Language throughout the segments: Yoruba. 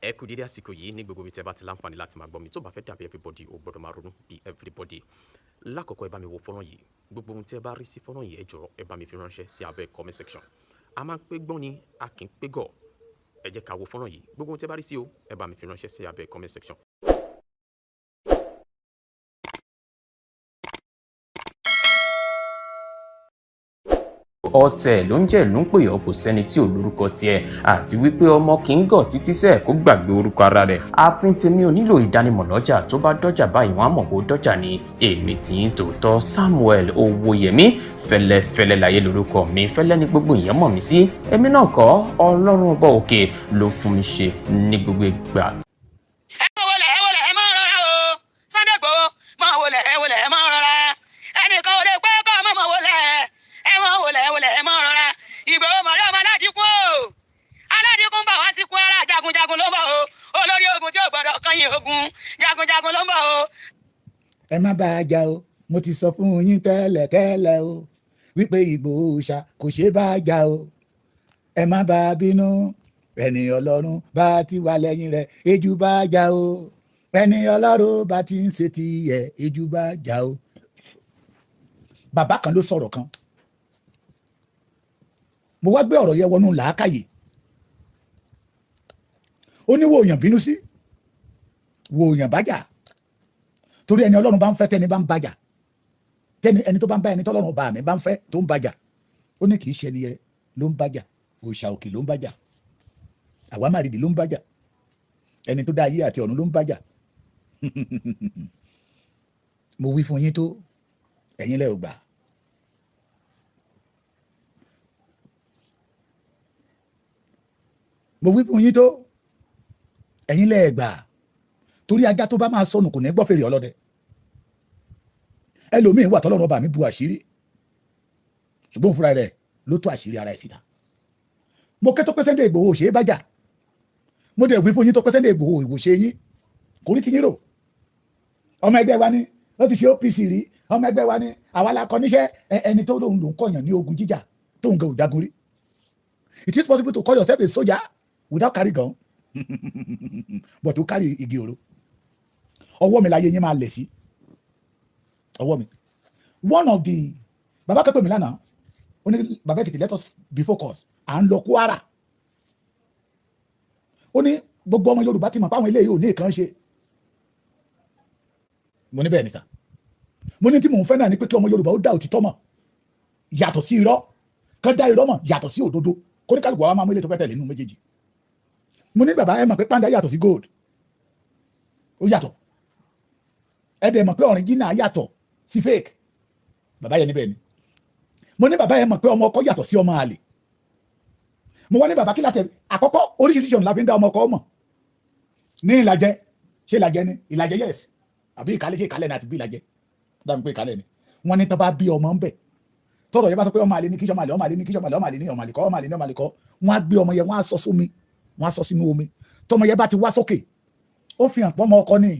Ẹ kú dédé àsìkò yìí ní gbogbo ibi tí ẹ bá ti láǹfààní láti máa gbọ́ mi tó bá fẹ́ dàbí everybody ó gbọ́dọ̀ máa ronú bí everybody. Lákọ̀ọ́kọ́ ẹ bá mi wo fọ́nrán yìí, gbogbo ohun tí ẹ bá rí sí fọ́nrán yìí ẹ jọ̀ọ́ ẹ bá mi fi ránṣẹ́ sí abẹ́ comment section. A máa ń pé gbọ́n ni a kì í pé gọ̀. Ẹ jẹ́ ká wo fọ́nrán yìí, gbogbo ohun tí ẹ bá rí sí o ẹ bá mi fi ránṣẹ́ sí abẹ́ comment section. Ọ̀tẹ̀ ló ń jẹ́ ló ń pè ọ́ kò sẹ́ni tí ò lórúkọ tiẹ̀ àti wípé ọmọ kì í gọ̀ títí sẹ́ẹ̀ kó gbàgbé orúkọ ara rẹ̀. Ààfin tèmi ò nílò ìdánimọ̀ lọ́jà tó bá dọ́jà báyìí wọ́n á mọ̀ pé ó dọ́jà ni. Èmi tí ń tòótọ́ Samuel Owóyẹmí fẹ́lẹ́fẹ́lẹ́ láyé lórúkọ mi fẹ́lẹ́ ní gbogbo èèyàn mọ̀ mí sí. Èmi náà kọ́ Ọlọ́run ọba òkè ló fún mi ṣe ní gbogbo ìgbà. ẹ máa rọra o Sunday Igboho máa wọlé ẹ máa rọra ẹnìkan ò lè pẹ́ kọ́ ọmọ máa wọlé ẹ máa rọra Igboho mọ̀rẹ́ ọmọ aládìkún o aládìkún bá wá sí Kwara jagunjagun ló ń bọ̀ o olórí ogun tí ò gbọdọ̀ kányìn ogun jagunjagun ló ń bọ̀ o. ẹ má bá a jà o mo ti sọ fún yín tẹ́lẹ̀ o wípé Igboho ṣá kò ṣe bá a jà o ẹ má bá a bínú ẹni Ọlọ́run bá ti wà lẹ́yìn rẹ̀ ejú bá a jà o ẹni Ọlọ́run bá ti ń ṣe ti yẹ ejú bá a jà o. Bàbá kan ló sọ̀rọ̀ kan mo wá gbé ọ̀rọ̀ yẹn wọnú làákàyè ó ní wo èèyàn bínú sí wo èèyàn bájà torí ẹni Ọlọ́run bá ń fẹ́ tẹ́ni bá ń bájà tẹ́ni ẹni tó bá ń bá ẹni tọ́lọ́run bá mi bá ń fẹ́ tó ń bájà ó ní kì í ṣe ẹni yẹn ló ń bájà òòṣà òkè ló ń bájà àwa màrìdì ló ń bájà ẹni tó dá ayé àti ọ̀run ló ń bájà mo wí fún yín tó ẹ̀yin lẹ́ ò gbà. mo wí fún yín tó ẹ̀yin lẹ́ ẹ̀ gbà torí ajá tó bá máa sọnù kò ní gbọ́ fèrè ọlọ́dẹ ẹlòmíín wà tọ́lọ́run ọba mi bu àṣírí ṣùgbọ́n fúnra rẹ̀ ló tó àṣírí ara ẹ̀ síta. mo ké tó pé Sunday Igboho ṣe é bájà mo dẹ̀ wí fún yín tó pé Sunday Igboho ìwòṣe yín kò rí ti yín rò ọmọ ẹgbẹ́ wa ni ó ti ṣe OPC rí ọmọ ẹgbẹ́ wa ni àwa la kọ níṣẹ́ ẹni tó lóun ló ń kọ̀yàn ní ogun jíjà tó ń gẹ òjagun rí. It is possible to call yourself a soldier without carry gun but to carry igi oro. Ọwọ́ mi láyé yín máa lẹ̀ sí ọwọ́ mi. One of the bàbá kẹ́pẹ́ mi lánàá ó ní bàbá Èkìtì let us be focused à ń lọ Kwara. Ó ní gbogbo ọmọ Yorùbá ti mọ̀ pé àwọn eléyìí ò ní nǹkan ṣe. Mo ní bẹ́ẹ̀ ni sà. Mo ní tí mò ń fẹ́ náà ni pé kí ọmọ Yorùbá ó dá òtítọ́ mọ̀ yàtọ̀ sí irọ́ kán dá irọ́ mọ̀ yàtọ̀ sí òdodo kóníkàlùkù wa máa mú ilé tó fẹ́ tẹ̀lé nínú méjèèjì. Mo ní bàbá ẹ mọ̀ pé pàǹdà yàtọ̀ sí gold ó yàtọ̀ ẹ dẹ̀ mọ̀ pé original yàtọ̀ sí fake bàbá yẹn níbẹ̀ ni. Mo ní bàbá ẹ mọ̀ pé ọmọ ọkọ yàtọ̀ sí ọmọ àlè. Mo wá ní bàbá kí látẹ̀ àkọ́kọ́ oríṣiríṣi ọ̀nà la fi ń dá ọmọ ọkọ mọ̀ ní ìlàjẹ ṣé ìlàjẹ ni ìlàjẹ yes àbí ìkálẹ̀ ṣe ìkálẹ̀ ni àti bí ìlàjẹ dáhùn pé ìkálẹ̀ ni wọ́n ní tó bá bí ọmọ ń bẹ̀ tọ́rọ̀ yẹn bá sọ pé ọmọ àlè ní kíṣọ́ ọmọ àlè ní kíṣọ́ ọmọ àlè ní ọmọ àlè kọ́ ọmọ àlè ní ọmọ àlè kọ́ wọ́n á gbé ọmọ yẹn wọ́n á sọ sómi wọ́n á sọ sínú omi tọmọ yẹn bá ti wá sókè ó fi hàn pọ́ ọmọ ọkọ ní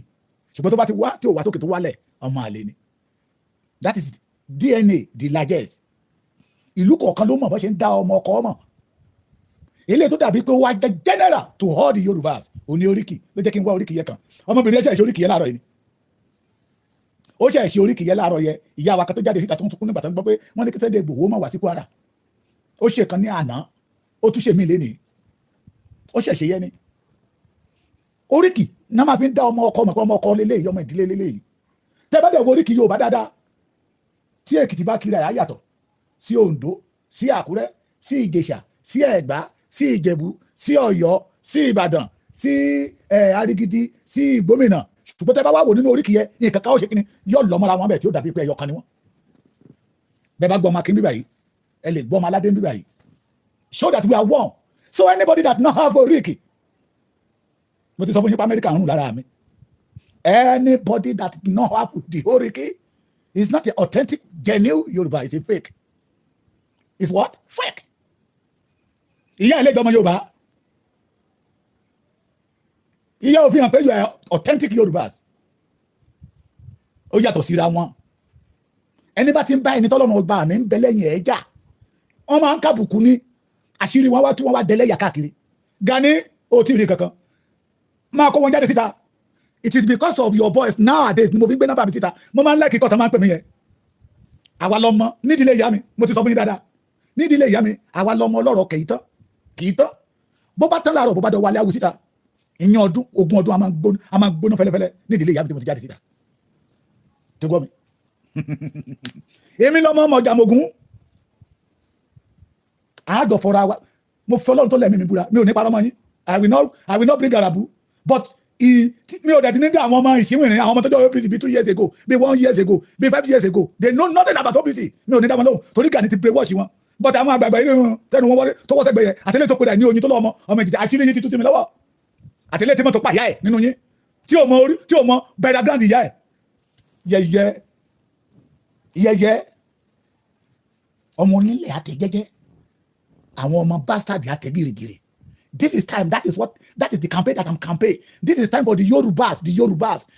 ṣùgbọ́n tó bá ti wá tí ò wá sókè tó wálẹ̀ ọmọ àlè ni. That is DNA the largest. Ìlú kọ̀ọ̀kan ló mọ̀ bó ṣe ń dá ọmọ ọkọ mọ̀ eléyìí tó dàbí pé ó wá jẹ́ general to all the Yorùbás òní oríkì ló jẹ́ kí n wá oríkì yẹn kan ọmọbìnrin ẹ̀ ṣe oríkì yẹn láàárọ̀ yìí ni ó ṣe oríkì yẹn láàárọ̀ yẹn ìyá wa kan tó jáde síta tó ń sunkún nígbà tó ń gbọ́ pé wọ́n ní kí Sunday Igboho máa wá sí Kwara ó ṣe kan ní àná ó tún ṣe mí lénìí ó ṣẹ̀ṣẹ̀ yẹn ni oríkì náà máa fi ń dá ọmọ ọkọ mọ̀ pé ọmọ ọkọ lélẹ́yìí ọmọ ìdílé lélẹ́yìí tẹ́ bá dẹ̀ wo oríkì Yorùbá dáadáa tí Èkìtì bá kiri àyà yàtọ̀ sí Oǹdó sí Àkúrẹ́ sí Ìjẹ̀ṣà sí Ẹ̀gbá sí Ìjẹ̀bú sí Ọ̀yọ́ sí Ìbàdàn sí Arigidi sí Ìgbómìnà ṣùgbọ́n tẹ́ bá wá wò nínú oríkì yẹn ní ìkankan ó ṣe kíni yóò lọ mọ́ra wọn bẹ̀ tí ó dàbí pé ẹyọ kan ni wọ́n bẹ́ẹ̀ bá gbọ́ ọmọ akin bíbà yìí ẹ lè gbọ́ ọmọ aládé bíbà yìí show that we are one so anybody that not have oríkì mo ti sọ fún yín pa Amẹ́ríkà ń rùn lára mi anybody that not have the oríkì is not an authentic genuine Yorùbá is a fake is what fake ìyá ilé ìjọba Yorùbá ìyá òfin hàn pé you are authentic Yorùbás ó yàtọ̀ síra wọn ẹni bá ti ń bá ẹni tọ́lọ́run ọgbà mi ń bẹ lẹ́yìn ẹ̀ jà wọ́n máa ń kábùkù ní àṣírí wọn wá tí wọ́n wá dẹ́lẹ́yà káàkiri Gani ó ti rí kankan máa kó wọn jáde síta. It is because of your voice nowadays mo fi gbé nọ́mbà mi síta mo máa ń like ikọ̀ tó máa ń pè mí yẹn. Àwa lọmọ nídìílé ìyá mi mo ti sọ fún yín dáadáa nídìílé ìyá mi àwa lọmọ ọlọ́rọ̀ kì í tán bó bá tán láàárọ̀ bó bá dọ̀ wálé awù síta ìyẹn ọdún ogún ọdún a máa gbóná fẹ́lẹ́fẹ́lẹ́ nídìílé ìyá mi tí mo ti jáde síta tó gbọ́ mi. Èmi lọ́mọ ọmọ ọjà mogun àádọ́ fọ́ra wa mo fẹ́ ọlọ́run tó lẹ́mí mi búra mi ò ní parọ́ mọ́ yín I will not bring arabu but mi ò dẹ̀ ti ní dá àwọn ọmọ ìṣíwìnrin àwọn ọmọ tó jọ OPC bí 2 years ago bí 1 years ago bí 5 years ago they know nothing about OPC mi ò ní dá wọn lóhùn torí Gani ti brainwash wọn but àwọn àgbààgbà ilé wọn tẹnu wọn wọlé tó wọ́sẹ̀ gbẹ̀yẹ àtẹlẹ́ tó pèrè ní oyin tó lọ́ ọmọ ìjìjà àṣírí yín ti tún ti mi lọ́wọ́ àtẹlẹ́ tí mo tó pa ìyá ẹ̀ nínú yín tí ò mọ bẹ̀rẹ̀ grand ìyá ẹ̀ yẹyẹ ọmọ onílẹ̀ àtẹ̀jẹ́jẹ́ àwọn ọmọ bastard àtẹ̀gìrìgìrì. This is time. That is the campaign that I'm campaign. This is time for the Yorubas,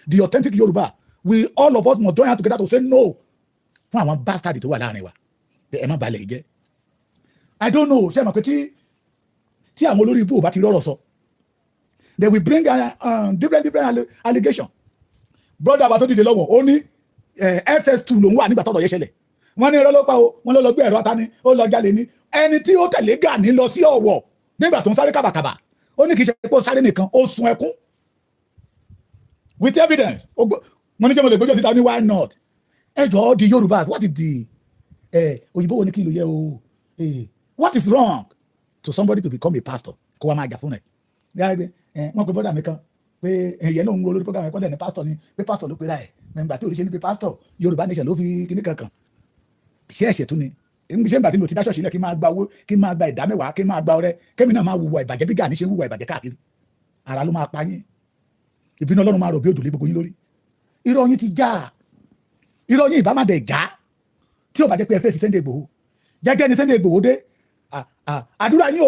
the authentic Yoruba. We all of us must join hands together to say no. Fún àwọn bastard tó wà láàrin wa. Ẹ má balẹ̀ jẹ́. I don't know. Ṣé ẹ mọ̀ pé tí àwọn olórí ibú ò bá ti rọrọ̀ sọ. They will bring different allegation. Brother àbá tó dìde lọ́wọ́ ó ní SS2 lòun wà nígbà tọ́rọ̀ yẹn ṣẹlẹ̀. Wọ́n ní irọ́ ló pa o, wọ́n ló lọ gbé ẹ̀rọ atání, ó lọ jalè ní. Ẹni tí ó tẹ̀lé Gani lọ sí Ọ̀wọ̀ nígbà tó ń sáré kàbàkàbà ó ní kì í ṣe pé ó sáré nìkan ó sun ẹkún with evidence mo ní kí mo lè gbójú síta ní why not ẹ jọ̀ọ́ di Yorùbá what is the òyìnbó wo ni kí n lò yẹ o what is wrong to somebody to become a pastor kó wa máa jà fún ẹ wọn pe bọ́dà mi kan pé ẹ̀yẹ náà ń wo lórí program ẹ̀kọ́ dẹ̀ ní pastor ni pé pastor ló pera ẹ̀ mẹ́ngbà tí oríṣi ní pé pastor Yorùbá nation ló fi kíní kankan ṣé ẹ̀ṣẹ̀ tún ni ṣé nígbà tí mo ti dá ṣọ́ọ̀ṣì náà kí n máa gba owó kí n máa gba ìdá mẹ́wàá kí n máa gba ọrẹ kémi náà máa wùwà ìbàjẹ́ bí Gani ṣe ń wùwà ìbàjẹ́ káàkiri ara ló máa pa yín ìbínú Ọlọ́run máa rọ̀ bí òjò lé gbogbo yín lórí irọ́ yín ti já irọ́ yín ìbá má dẹ̀ já tí ò bá jẹ́ pé ẹ fẹ́ sí Sunday Igboho jẹ́gẹ́ ni Sunday Igboho dé àdúrà yín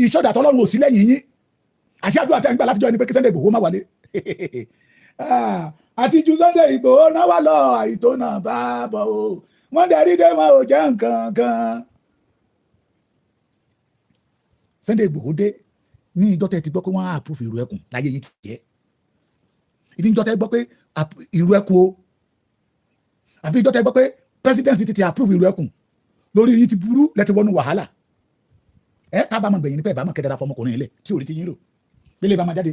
ìṣọ́dà tọ́lọ́run ò sí lẹ́yìn yín àṣẹ àdúrà tẹ́ ń gbà látijọ́ ẹni pé kí Sunday Igboho má wálé àti ju Sunday Igboho náà wà lọ àìtó náà bá bọ̀ o wọ́n darí dé wọn ò jẹ́ nǹkan kan. Sunday Igboho dé ní ìjọ tẹ́ ti gbọ́ pé wọ́n á approve ìrù ẹkùn láyé yín kìí ìdí ìjọ tẹ́ gbọ́ pé ìrù ẹkùn o àbí ìjọ tẹ́ gbọ́ pé presidency ti approve ìrù ẹkùn lórí yín ti burú lẹ́ti wọnú wàhálà kábàámọ̀ gbẹ̀yìn nípa ìbámu kẹ́dára fọmọkùnrin ilẹ̀ tí orí ti yín lò lílé bá máa jáde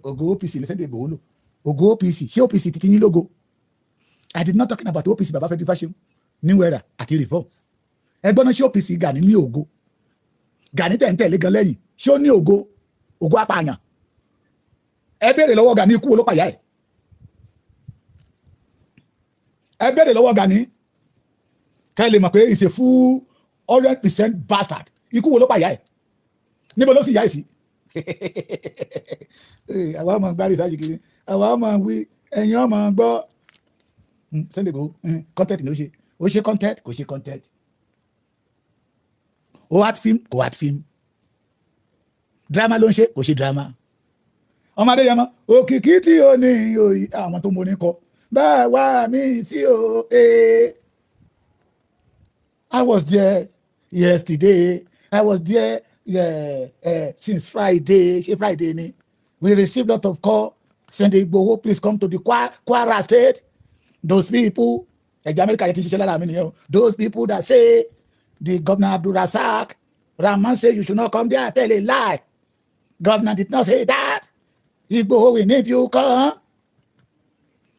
ògo OPC ní Sunday Igboho lò ògo OPC ṣé OPC ti yín lógo I did not talking about OPC baba fẹ́ dífá ṣeun new era àti reform ẹgbọ́n náà ṣé OPC Gani ní ògo Gani tẹ̀ ń tẹ̀lé gan lẹ́yìn ṣé ó ní ògo apààyàn ẹ béèrè lọ́wọ́ Gani ikú wo ló pàyà ẹ̀ ẹ béèrè lọ́wọ́ Gani kẹ́ ẹ lè mọ̀ pé it's a full 100% bastard ikú wo ló pàyà ẹ̀ níbo ló sì yá ẹ̀ sí àwa ọmọ gbárí sáyé kiri àwa ọmọ wí ẹ̀yin ọmọ gbọ́ Sunday Igboho content ni ó ṣe content kò ṣe content ó art film kò art film drama ló ń ṣe kò ṣe drama ọmọdé yẹn mọ òkìkí tí ó ní òyì àwọn tó mọ ní kọ báà wá mi tí ó I was there yesterday I was there since Friday ṣe Friday ni we received lot of call Sunday Igboho please come to the Kwara state those people ẹ̀jẹ̀ Amẹ́ríkà yẹn ti ṣiṣẹ́ lára mi nìyẹn o those people that say the governor Abdulrasaq Rahman say you should not come there tell a lie governor did not say that Igboho we need you come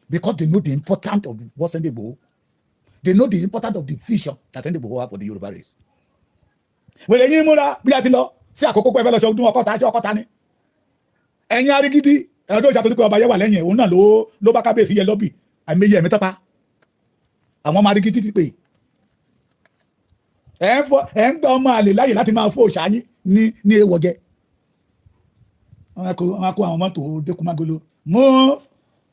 because they know the importance of what Sunday Igboho they know the importance of the vision that Sunday Igboho have for the Yoruba race. wèrè yín múra bí a ti lọ sí àkókò pẹ́ fẹ́ lọ ṣe ọdún ọkọ̀ta ni ẹ̀yin arígídí ẹ̀rọ tó ṣàtúntò pé ọba yẹn wà lẹ́yìn òun náà ló bá kábíyèsí yẹ lọ́bì àìmọye ẹ̀mí tọ́pa àwọn ọmọ arígídí ti pè ẹ̀ ń gbọ́ ọmọ àlè láyè láti máa fó ṣáyín ní ewọ jẹ wọn kó àwọn mọ́tò dẹkùmágolo move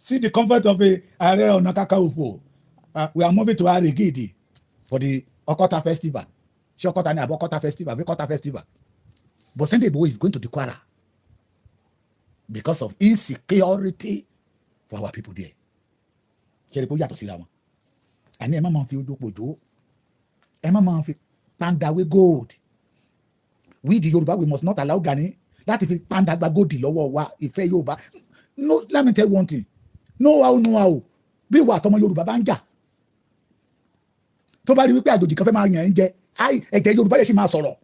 see the comfort of Ààrẹ Ọ̀nà Kakanfò we are moving to Arigidi for the Okota festival ṣé Okota ni àbí Okota festival àbí Okota festival but Sunday Igboho is going to the Kwara because of insecurity for our people there ṣe é pé ó yàtọ̀ síra wọn àní ẹ má máa fi ojú pòjó ẹ má máa fi pandawé gold we the Yorùbá we must not allow Gani láti fi panda gba gold lọ́wọ́ wa ìfẹ́ Yorùbá no, let me tell you one thing, no how bí ìwà àtọmọ Yorùbá bá ń jà tó bá rí wípé àjòjì kan fẹ́ máa yàn ń jẹ ẹ̀jẹ̀ Yorùbá yẹn sì máa sọ̀rọ̀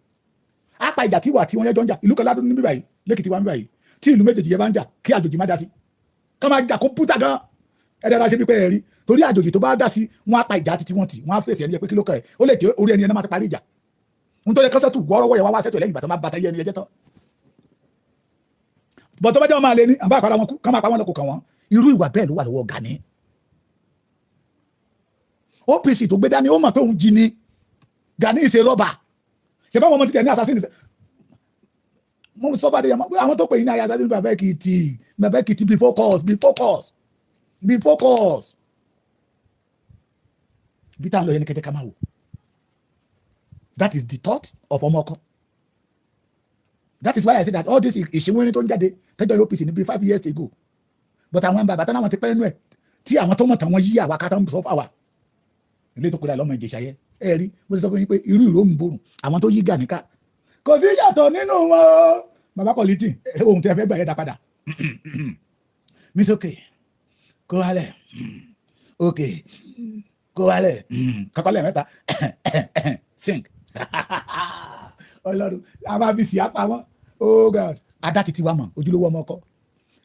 á pa ìjà tí ìwà tí wọ́n yẹn jọ ń jà ìlú kan ládùn níbí báyìí lẹ́kìtì wa níbí báyìí tí ìlú méjèèjì yẹn bá ń jà kí àjòjì má dá sí ká máa jà kó búta gan ẹ dára ṣe pípẹ́ ẹ̀rí torí àjòjì tó bá dá sí wọ́n á pa ìjà títí wọ́n ti wọ́n á fèsì ẹni yẹn pé kí ló kàn ẹ́ ó lè jẹ́ orí ẹni yẹn máa ti parí ìjà nítorí kọ́sẹ́tù wọ́ọ́rọ́wọ́ yẹn wá sẹ́tù lẹ́yìn ìgbà tó máa bàtà yẹn ẹni yẹn jẹ́ tán bọ́n tó bá jẹ́ wọn máa lé ní àbá àpárá wọn kú ká máa pa wọn lọ́kọ̀ kàn wọ́n irú ìwà bẹ́ẹ̀ ló wà lọ́wọ́ Gani OPC tó gbé dání ó mọ̀ pé òun jí ni Gani ìṣe rọ́bà ṣe bá wọn mọ̀ ti tẹ̀ ní assassin mo sọ fàdé àwọn tó pè yín ní ayé assassin bàbá Èkìtì be focus bí táwọn lọ yẹn ní kẹ́tẹ́ ká máa wò that is the thought of ọmọkọ that is why I say that all this ìṣìwọ́n tó ń jáde tẹ́jọ́ OPC ní bí 5 years ago but àwọn bàbá tán náà ti pẹ́ nú ẹ̀ tí àwọn tó mọ̀ tán wọ́n yí àwa ká tán sọ fáwa ilé tó kúrò lọ́mọ Ìjẹ̀ṣà yẹ ẹ rí mo ti sọ fún yín pé irú ìró ń borùn àwọn tó yí Gani ká kò sí yàtọ̀ nínú wọn bàbá kọ́lítì ohun tí a fẹ́ gbà yẹ dá padà miss okay kó wálẹ̀ okay kó wálẹ̀ kápálẹ̀ mẹ́ta sink Ọlọ́run a máa fi sí apá wọn oh God adá ti ti wá mọ̀ ojúlówó ọmọ ọkọ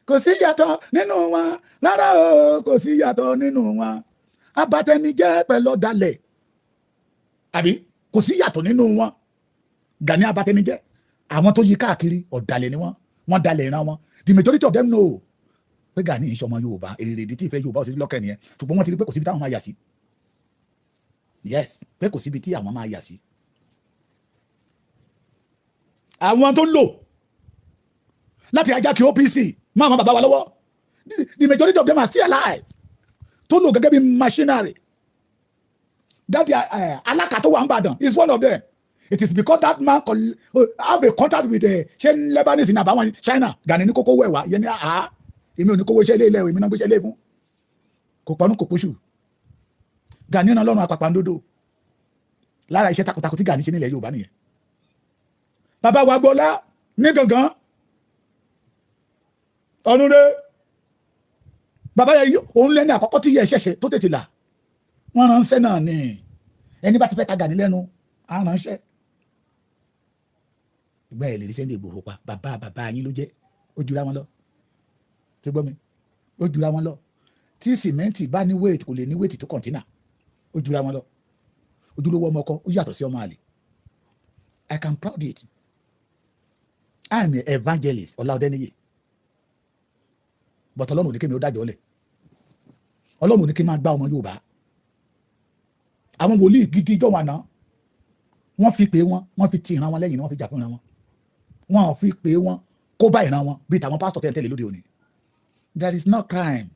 kò sí yàtọ̀ nínú wọn rárá o kò sí yàtọ̀ nínú wọn abatẹnijẹ́ pẹ̀lú ọ̀dàlẹ̀ àbí kò sí yàtọ̀ nínú wọn Gani abatẹnijẹ́ àwọn tó yí káàkiri ọ̀dàlẹ̀ ni wọ́n dalẹ̀ ìran wọn the majority of them know pé Gani ìṣọmọ Yorùbá èrèdí tí ìfẹ́ Yorùbá ò sí lọ́kẹ́ nìyẹn ṣùgbọ́n wọ́n ti rí pé kò síbi táwọn máa yà sí yes pé kò síbi tí àwọn máa yà sí àwọn tó lò láti ajá kí OPC máa wọn bàbá wa lọ́wọ́ the majority of them are still alive tó lò gẹ́gẹ́ bí machinery that alaka tó wà ń Ìbàdàn is one of them it is because that man have a contract with ṣé Lebanese ní àbáwọn China Gani ní kókó wẹ̀wà yẹn ní àhá èmi ò ní kówó iṣẹ́ ilé ilẹ̀ èmi náà gbéṣẹ́ ilé fún kò pọnú kò pósù Gani náà lọ́rùn apàpàǹdodo lára iṣẹ́ takuntakun tí Gani ṣe nílẹ̀ Yorùbá nìyẹn bàbá wa gbọ́lá ní gangan ọ̀nùdé bàbá yẹ òun lẹ́ni àkọ́kọ́ tí yẹ ṣẹ̀ṣẹ̀ tó tètè là wọ́n ránṣẹ́ náà ni ẹni bá ti fẹ́ ta Gani lẹ́nu á ránṣẹ́ ìgbà ẹ̀ lè rí Sunday Igboho pa bàbá yín ló jẹ́ ó jura wọn lọ ṣé gbọ́ mi ó jura wọn lọ tí sìmẹ́ǹtì bá ní wéètì kò lè ní wéètì tó kọ̀ǹtínà ó jura wọn lọ ojúlówó ọmọ ọkọ ó yàtọ̀ sí ọmọ àlè I can proud it I am an evangelist Ọláọdẹ́níyè but Ọlọ́run ò ní kí mi ó dájọ́ lẹ̀ Ọlọ́run ò ní kí n máa gbá ọmọ Yorùbá àwọn wòlíì gidi jọ wà náà wọ́n fi pé wọ́n fi ti ìran wọn lẹ́yìn ni wọ́n fi jà fún ìran wọn wọ́n fi pé wọ́n kó bá ìran wọn bíi tàwọn pásítọ̀ tẹ́lẹ̀ lóde òní there is no crime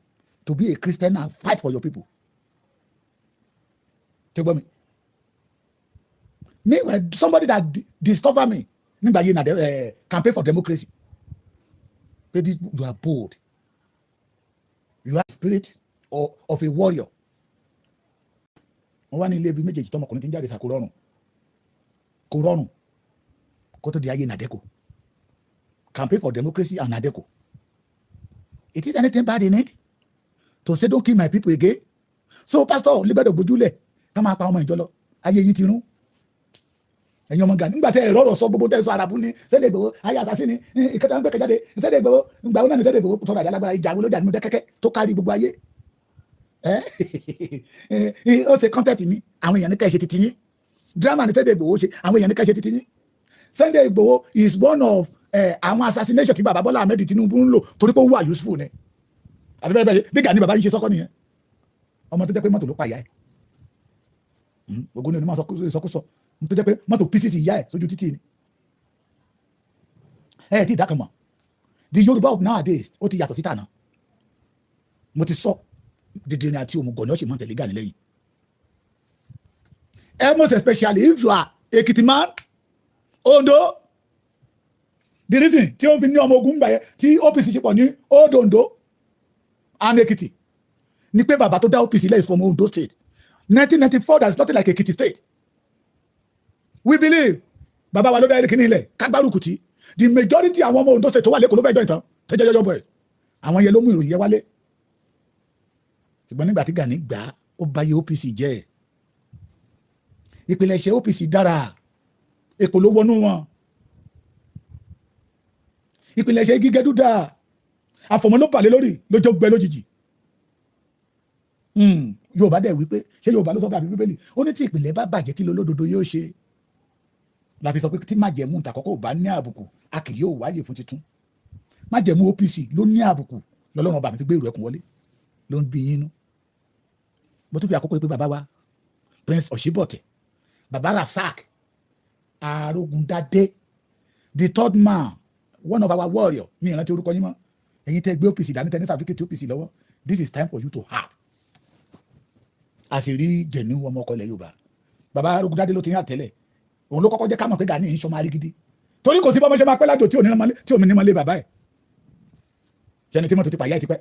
to be a Christian and fight for your people ṣé gbọ́ mi meanwhile somebody that discover me nígbà yìí na campaign for democracy but you are bold you have spirit of a warrior wọ́n wá ní ilé ibi méjèèjì tọmọkùnrin tí ń jáde sàkó rọrùn kó tó di ayé nàdẹ́kò campaign for democracy and nàdẹ́kò it is anything bad in it to say don't kill my people again so pastor libẹ̀dọ̀ gbójúlẹ̀ ká máa pa ọmọ ìjọ lọ ayé yìí ti rún ẹ̀yin ọmọ Gani nígbà tẹ́ ẹ̀rọ ọ̀rọ̀ sọ gbogbo tẹ́ sọ arabu ní Sunday Igboho ayé àsásí ni ìkẹta ń gbẹ̀kẹ̀ jáde Sunday Igboho ìgbà wọn náà ní Sunday Igboho sọ̀rọ̀ àjàlágbára ìjà wo ló jà nínú dẹ́kẹ́kẹ́ tó kárí gbogbo ayé ó ṣe content mi àwọn èèyàn ní ká ṣe titi yín drama ní Sunday Igboho ṣe àwọn èèyàn ní ká ṣe titi yín Sunday Igboho is one of àwọn assassination tí bàbá Bọ́lá Ahmed Tinubu ń lò torí pé ó wà useful ni àbí bẹ́ẹ̀ bí Gani bàbá yín ṣe sọ́kọ́ nìyẹn ọmọ tó jẹ́ pé mọ́tò ló pa ìyá ẹ̀ ògùn ni onímọ̀ sọkúsọ tó jẹ́ pé mọ́tò pieces ìyá ẹ̀ sójú títì ni ẹ̀ tí ìdákan mọ̀ the Yorùbá of nowadays ó ti yàtọ̀ sí tànà mo ti sọ dídìrín àti òmùgọ̀ ni ó sì mọ̀ tẹ̀lé Gani lẹ́yìn most especially if you are Ekiti man Ondo the reason tí ó fi ní ọmọ ogun gbà yẹ tí OPC ṣe pọ̀ ní Old Ondo and Ekiti ni pé bàbá tó dá OPC lẹ́yìn from Ondo state 1994 there is nothing like Ekiti state we believe bàbá wa ló dá Ekiti nílẹ̀ kágbárùkù tí the majority àwọn ọmọ Ondo state tó wà lẹ́kọ̀ọ́ ló fẹ́ jọ ìtàn tẹ́jọ́ boys àwọn yẹn ló mú ìròyìn yẹn wálé ṣùgbọ́n nígbà tí Gani gbà ó bá yẹ OPC jẹ́ ìpilẹ̀ṣẹ̀ OPC dára èkó ló wọnú wọn ìpilẹ̀ṣẹ̀ igi gẹ́dú dáa àfọ̀mọ́ ló pàlẹ́ lórí lójó gbẹ lójijì Yorùbá dẹ̀ wípé ṣé Yorùbá ló sọ dàbí Bíbélì ó ní tí ìpìlẹ̀ bá bàjẹ́ kí lolódodo yóò ṣe láti sọ pé tí májẹ̀mú ìtàkọ́kọ́ ò bá ní àbùkù a kì yóò wáyè fún titun májẹ̀mú OPC ló ní àbùkù lọ́lọ́run ọba mi fi gbé ìrù ẹkùn wọlé ló ń bí yín nú mo tún fi àkókò pé bàbá wa Prince Oshibote bàbá Rasak Arógundádé the third man one of our warrior mi ìrántí orúkọ yín mọ́ ẹ̀yin tẹ́ gbé OPC dání tẹ́ ní certificate OPC lọ́wọ́ this is time for you to act àṣírí jẹ̀nu ọmọ ọkọ ilẹ̀ Yorùbá bàbá Arógundádé ló ti ń àtẹ́lẹ̀ òun ló kọ́kọ́ jẹ́ ká mọ̀ pé Gani ń sọmọ arígídí torí kò sí bọ́mọ ṣe máa pẹ́ lájò tí ò ní mọ́lé bàbá ẹ̀ jẹ́ni tí mọ́tò ti pàyà ẹ̀ ti pẹ́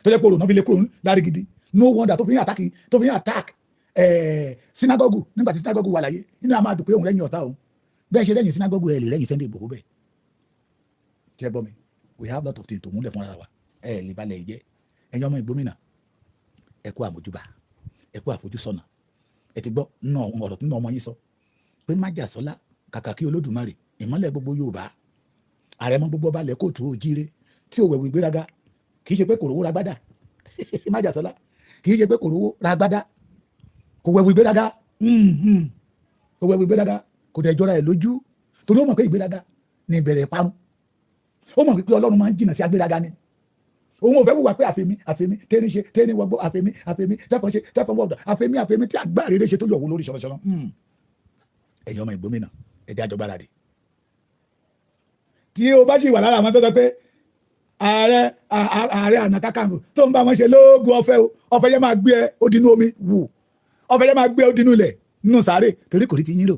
tó jẹ́ pé òrònà fi lè kúrò lárígídí no wonder tó fi ń attack sinagogu nígbà tí sinagogu wà láyé nínú àmà àdùpé òun rẹ́yìn ọ̀tá òun bẹ́ẹ̀ ṣe rẹ́yìn sinagogu ẹ̀ lè rẹ́yìn Sunday Igboho bẹ́ẹ̀ jẹ́ gbọ́ mi we have lot of things to múlẹ̀ fúnra wa ẹ̀ lè balẹ̀ jẹ́ ẹ̀yin ọmọ ìgbómìnà ẹ kú àmójúbà ẹ kú àfojúsọ́nà ẹ ti gbọ́ nínú ọ̀rọ̀ tí ọmọ yín sọ pé májàsọ́lá kàkà kí Olódùmarè ìmọ́lẹ̀ gbogbo Yorùbá àrẹ̀mọ gbogbo ọba lẹ̀ kóòtù òjíire tí ò wẹ̀wù ìgbéraga kì í ṣe pé kò rówó ragbádá májàsọ́lá kì í ṣe pé kò rówó ragbádá kò wẹ̀wù ìgbéraga kò wẹ̀wù ìgbéraga kò dẹ̀ jọra ẹ̀ lójú torí ó mọ̀ pé ìgbéraga ní ìbẹ̀rẹ̀ ìparun ó mọ̀ pé Ọlọ́run máa ń jìnnà sí agbéraga ni òun ò fẹ́ wùwà pé àfẹ́mí tẹ́ni ṣe tẹ́ni wọgbọ́ àfẹ́mí tẹ́fọ́n ṣe tẹ́fọ́n wọ́ọ̀dọ̀ àfẹ́mí tí àgbà rere ṣe tó yọ̀ wò lórí ṣọlọ́ṣọlọ́ ẹ̀yin ọmọ ìgbómìnà ẹ̀dẹ́ àjọgbára rẹ̀ tí o bá sì wà lára àwọn tó sọ pé ààrẹ Ọ̀nà Kakanfò tó ń bá wọn ṣe lóògùn ọ̀fẹ́ yẹn máa gbé ẹ odinú omi wù ọ̀fẹ́ yẹn máa gbé odinú ilẹ̀ nínú sàárè torí kò rí ti yín rò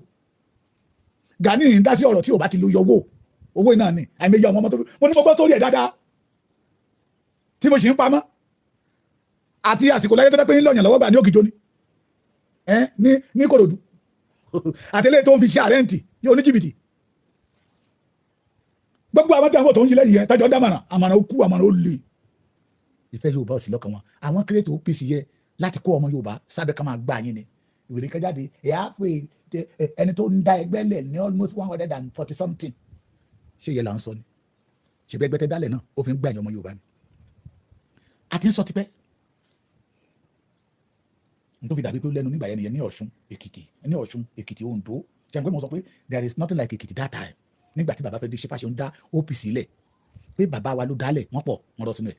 Gani ń dá sí ọ̀rọ̀ tí ò bá ti lo yọwọ́ owó náà ni àìmọye ọmọ tó mo ní mo gbọ́ sórí ẹ̀ dáadáa tí mo sì ń pamọ́ àti àsìkò láyé tó dẹ́ pé ń lọ̀yàn lọ́wọ́ gbà ní Ògìjó ni ní Kòròdú àtẹlẹ́ tó ń fi ṣe àrẹ́ǹtì yóò ní jìbìtì gbogbo àwọn tí àwọn tó ń yí lẹ́yìn yẹn tájọ́ dámàrà àmàrà ó kú àmàrà ó lè ìfẹ́ Yorùbá ò sí lọ́kàn wọn àwọn kírètò OPC yẹ láti kó ọmọ Yorùbá sábẹ́ ká máa gbà yín ni ìwé kan jáde ẹ̀ á pè ẹni tó ń da ẹgbẹ́ lẹ̀ ní almost 140 something ṣé yẹ là ń sọ ni ṣe bẹ́ẹ̀ gbẹ́tẹ́ dálẹ̀ náà ó fi ń gbà yín ọmọ Yorùbá ni a ti ń sọ tipẹ́ n tó fi dàbí pé lẹ́nu nígbà yẹn nìyẹn ní Ọ̀ṣun Èkìtì Oǹdó ṣe àgbẹ̀ mọ̀ sọ pé there is nothing like Èkìtì that time nígbà tí bàbá fẹ́ di ṣífàṣẹ ń dá OPC lẹ̀ pé bàbá wa ló dálẹ̀ wọ́n pọ̀ wọ́n rọ́ sínú ẹ̀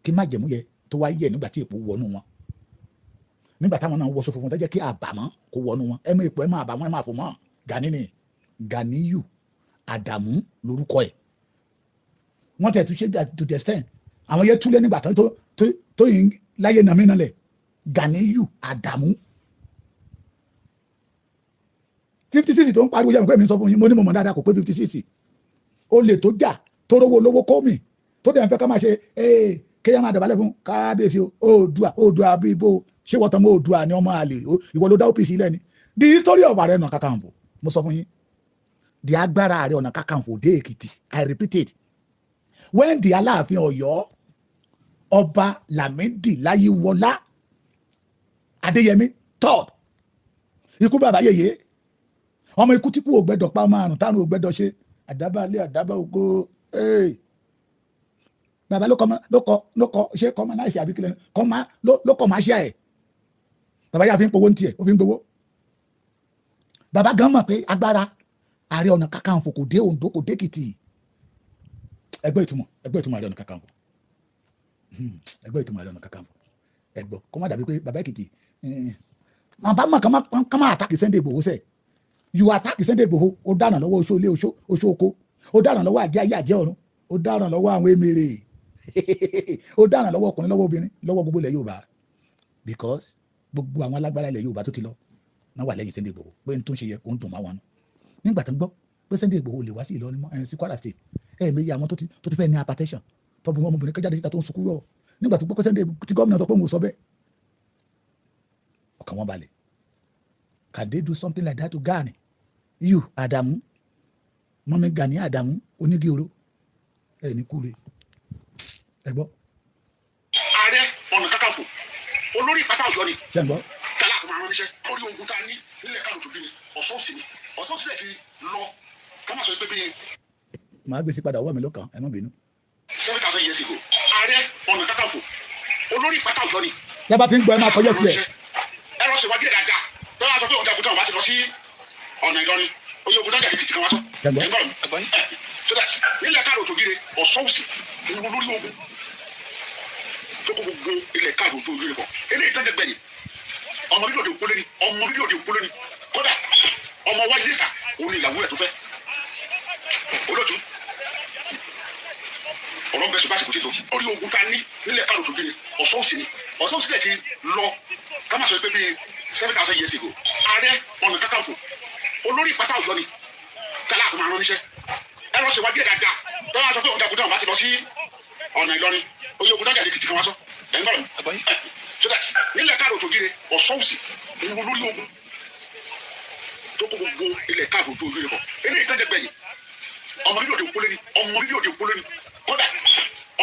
kí má jẹ̀mú yẹ tó wá yẹ nígbà tí èpò wọnú wọn nígbà táwọn náà wọṣọ funfun tó jẹ́ kí àbàmọ́ kó wọnú wọn ẹ mọ èpò ẹ má àbàmọ́ ẹ má fò mọ́ Gani ni Ganiyu Adamu lórúkọ ẹ̀ wọ́n tẹ̀ tún ṣe to the extent àwọn yẹn túlẹ̀ nígbà tó yìn láyé nàmínà lẹ̀ Ganiyu Adamu 56 tó ń pariwo yẹn pé mi sọ fún yín mo ní mo mọ̀ dáadáa kò pé 56 ó lè tó jà tó rówó lówó kó mi tó dẹ̀ ń fẹ́ ká máa ṣe kéèyàn máa dọ̀bálẹ̀ fún kábíyèsí Oòduà bí ibo ṣé wọ́n tán mọ́ Oòduà ni ọmọ àlè ìwọ ló dá OPC lẹ́ni the history of Ààrẹ Ọ̀nà Kakanfò mo sọ fún yín the agbára Ààrẹ Ọ̀nà Kakanfò dé Èkìtì I repeat it when the Aláàfin Ọ̀yọ́ Ọba Lámídì Láyíwọlá Adéyẹmí third ikú bàbá yèyé ọmọ ikú tí kú ògbẹ́dọ̀ pa ọmọ àrùn táwọn ògbẹ́dọ̀ ṣe àdábàlẹ̀ àdábà ògo bàbá ló kọ ṣe kọ́ máa láìsí àbíkílẹ̀ ló kọ́ máa ṣe ẹ̀ bàbá yà fi ń powó ní tiẹ̀ ó fi ń gbowó bàbá gan mọ̀ pé agbára Ààrẹ Ọ̀nà Kakanfò kò dé Oǹdó kò dé Èkìtì ẹgbẹ́ ìtumọ̀ Ààrẹ Ọ̀nà Kakanfò ẹgbẹ́ ìtumọ̀ Ààrẹ Ọ̀nà Kakanfò ẹgbọ́ kó má dàbí pé bàbá Èkìtì bàbá mọ̀ kán má àtàkì Sunday Igboho sẹ́ẹ̀ you attack Sunday Igboho ó dáràn lọ́wọ́ oṣó ilé oṣó oko ó dáràn lọ́wọ́ àjẹ́ ayé àjẹ́ ọ̀run ó dáràn lọ́wọ́ àwọn emèrè ó dáràn lọ́wọ́ ọkùnrin lọ́wọ́ obìnrin lọ́wọ́ gbogbo ilẹ̀ Yorùbá because gbogbo àwọn alágbára ilẹ̀ Yorùbá tó ti lọ náà wà lẹ́yìn Sunday Igboho pé n tó ń ṣe yẹ kó ń dùn máa wọn nígbà tó ń gbọ́ pé Sunday Igboho lè wá sí Ìlọrin mọ́ sí Kwara State méjì àwọn tó ti fẹ́ ní hypertension tọ́bu ọmọbìnrin kẹjáde síta tó ń sunkún yọ nígbà tó gbọ́ pé Sunday tí gómìnà sọ pé mo sọ bẹ́ẹ̀ ọkàn wọn balẹ̀ can they do something like that to Gani you Adamu mọ́mí Gani Adamu onígi oró ní kúre ẹ gbọ́. Ààrẹ Ọ̀nà Kakanfò olórí ìpátá Ọ̀yọ́ ni. ṣé ń gbọ́. Tálá kò máa rán níṣẹ́ lórí ogun tá a ní nílẹ̀ káàdùn tó bí ni ọ̀sán òsì ni ọ̀sán òsì lẹ̀ ti lọ ká má sọ pé bí. màá gbé sí padà ọwọ́ mi ló kàn ẹ má bínú. 7,000 years ago Ààrẹ Ọ̀nà Kakanfò olórí ìpátá Ọ̀yọ́ ni. tẹ́ bá ti ń gbọ́ ẹ máa kọjá sí ẹ. ẹ lọ ṣèwádìí ẹ̀ dáadáa tó wàá sọ pé òun jagun táwọn bá ti lọ sí ọ̀nà Ìlọrin oyè ogun dájà níbi tí kan wá sọ. so that nílẹ̀ káàdùn tó gíre ọ̀sán òsì ni olórí ogun tó kó gbogbo ilẹ̀ káàdùn tó gíre pọ̀ eléyìí tẹ́jẹ̀ gbẹ̀yìn ọmọ bíbí òde òpólé ni ọmọ bíbí òde òpólé ni kódà ọmọ wa Iléṣà òun ni ìyàwó ẹ̀ tó fẹ́ olóòtú ọ̀rọ̀ ń bẹ ṣùgbọ́n àsìkò títò orí ogun ta ní nílẹ̀ káàdùn tó gíre ọ̀sán òsì ni ọ̀sán òsì lẹ̀ ti lọ ká má sọ pé bíi 7,000 years ago Ààrẹ Ọ̀nà Kakanfò olórí ìpátá Ọ̀yọ́ ni Tálá kò máa rán níṣẹ́ ẹ lọ ṣèwádìí ẹ̀ dáadáa tó wàá sọ pé òun jagun táwọn bá ti lọ sí ọ̀nà Ìlọrin oyè ogun dájà ní kìtì kan wá sọ ẹ̀ ń bọ̀rọ̀ so that nílẹ̀ káàdùn tó gíre ọ̀sán òsì ni olórí ogun tó kó gbogbo ilẹ̀ káàdùn tó gíre pọ̀ eléyìí tẹ́jẹ̀ gbẹ̀yìn ọmọ bíbí òde òpólé ni ọmọ bíbí òde òpólé ni kódà